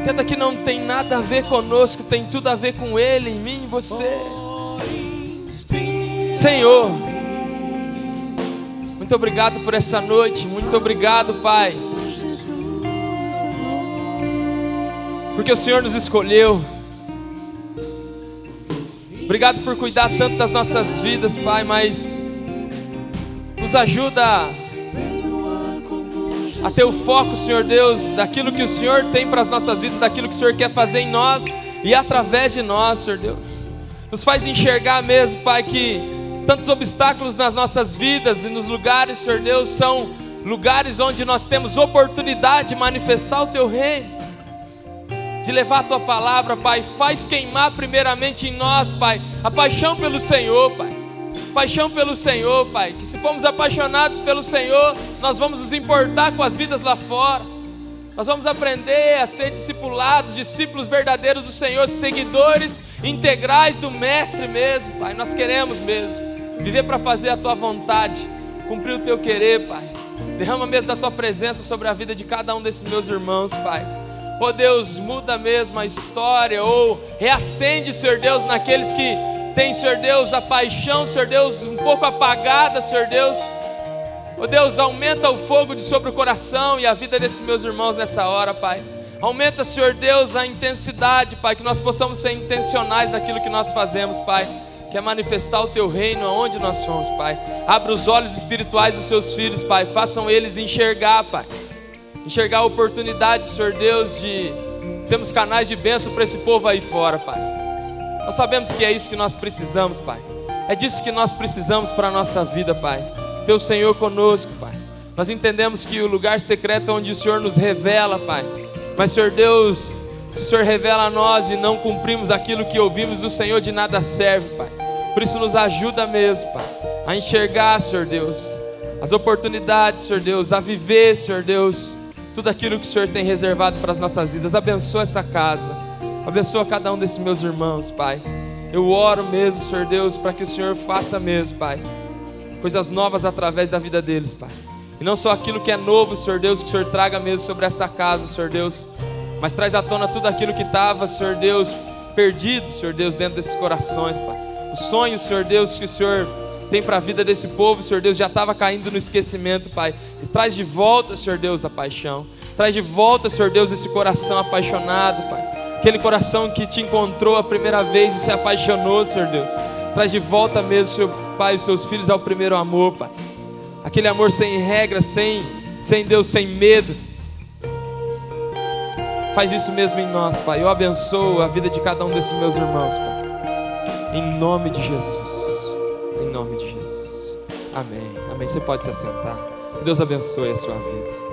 Entenda que não tem nada a ver conosco, tem tudo a ver com Ele, em mim, em você. Senhor, muito obrigado por essa noite. Muito obrigado, Pai, porque o Senhor nos escolheu. Obrigado por cuidar tanto das nossas vidas, Pai, mas nos ajuda a ter o foco, Senhor Deus, daquilo que o Senhor tem para as nossas vidas, daquilo que o Senhor quer fazer em nós e através de nós, Senhor Deus. Nos faz enxergar mesmo, Pai, que tantos obstáculos nas nossas vidas e nos lugares, Senhor Deus, são lugares onde nós temos oportunidade de manifestar o Teu reino, de levar a Tua palavra, Pai. Faz queimar primeiramente em nós, Pai, a paixão pelo Senhor, Pai. Paixão pelo Senhor, Pai. Que se formos apaixonados pelo Senhor, nós vamos nos importar com as vidas lá fora. Nós vamos aprender a ser discipulados, discípulos verdadeiros do Senhor, seguidores integrais do Mestre mesmo, Pai. Nós queremos mesmo viver para fazer a Tua vontade, cumprir o Teu querer, Pai. Derrama mesmo da tua presença sobre a vida de cada um desses meus irmãos, Pai. Oh Deus, muda mesmo a história, ou reacende, Senhor Deus, naqueles que têm, Senhor Deus, a paixão, Senhor Deus, um pouco apagada, Senhor Deus. Oh Deus, aumenta o fogo de sobre o coração e a vida desses meus irmãos nessa hora, Pai. Aumenta, Senhor Deus, a intensidade, Pai, que nós possamos ser intencionais naquilo que nós fazemos, Pai. Que é manifestar o Teu reino aonde nós somos, Pai. Abra os olhos espirituais dos Seus filhos, Pai. Façam eles enxergar, Pai. Enxergar a oportunidade, Senhor Deus, de sermos canais de bênção para esse povo aí fora, Pai. Nós sabemos que é isso que nós precisamos, Pai. É disso que nós precisamos para a nossa vida, Pai. Teu Senhor conosco, Pai. Nós entendemos que o lugar secreto é onde o Senhor nos revela, Pai. Mas, Senhor Deus, se o Senhor revela a nós e não cumprimos aquilo que ouvimos do Senhor, de nada serve, Pai. Por isso nos ajuda mesmo, Pai, a enxergar, Senhor Deus, as oportunidades, Senhor Deus, a viver, Senhor Deus, tudo aquilo que o Senhor tem reservado para as nossas vidas. Abençoa essa casa, abençoa cada um desses meus irmãos, Pai. Eu oro mesmo, Senhor Deus, para que o Senhor faça mesmo, Pai, coisas novas através da vida deles, Pai. E não só aquilo que é novo, Senhor Deus, que o Senhor traga mesmo sobre essa casa, Senhor Deus, mas traz à tona tudo aquilo que estava, Senhor Deus, perdido, Senhor Deus, dentro desses corações, Pai. Os sonhos, Senhor Deus, que o Senhor tem para a vida desse povo, Senhor Deus, já estava caindo no esquecimento, Pai. E traz de volta, Senhor Deus, a paixão. Traz de volta, Senhor Deus, esse coração apaixonado, Pai. Aquele coração que te encontrou a primeira vez e se apaixonou, Senhor Deus. Traz de volta mesmo, Senhor Pai, os seus filhos ao primeiro amor, Pai. Aquele amor sem regra, sem Deus, sem medo. Faz isso mesmo em nós, Pai. Eu abençoo a vida de cada um desses meus irmãos, Pai. Em nome de Jesus. Em nome de Jesus. Amém. Amém. Você pode se assentar. Que Deus abençoe a sua vida.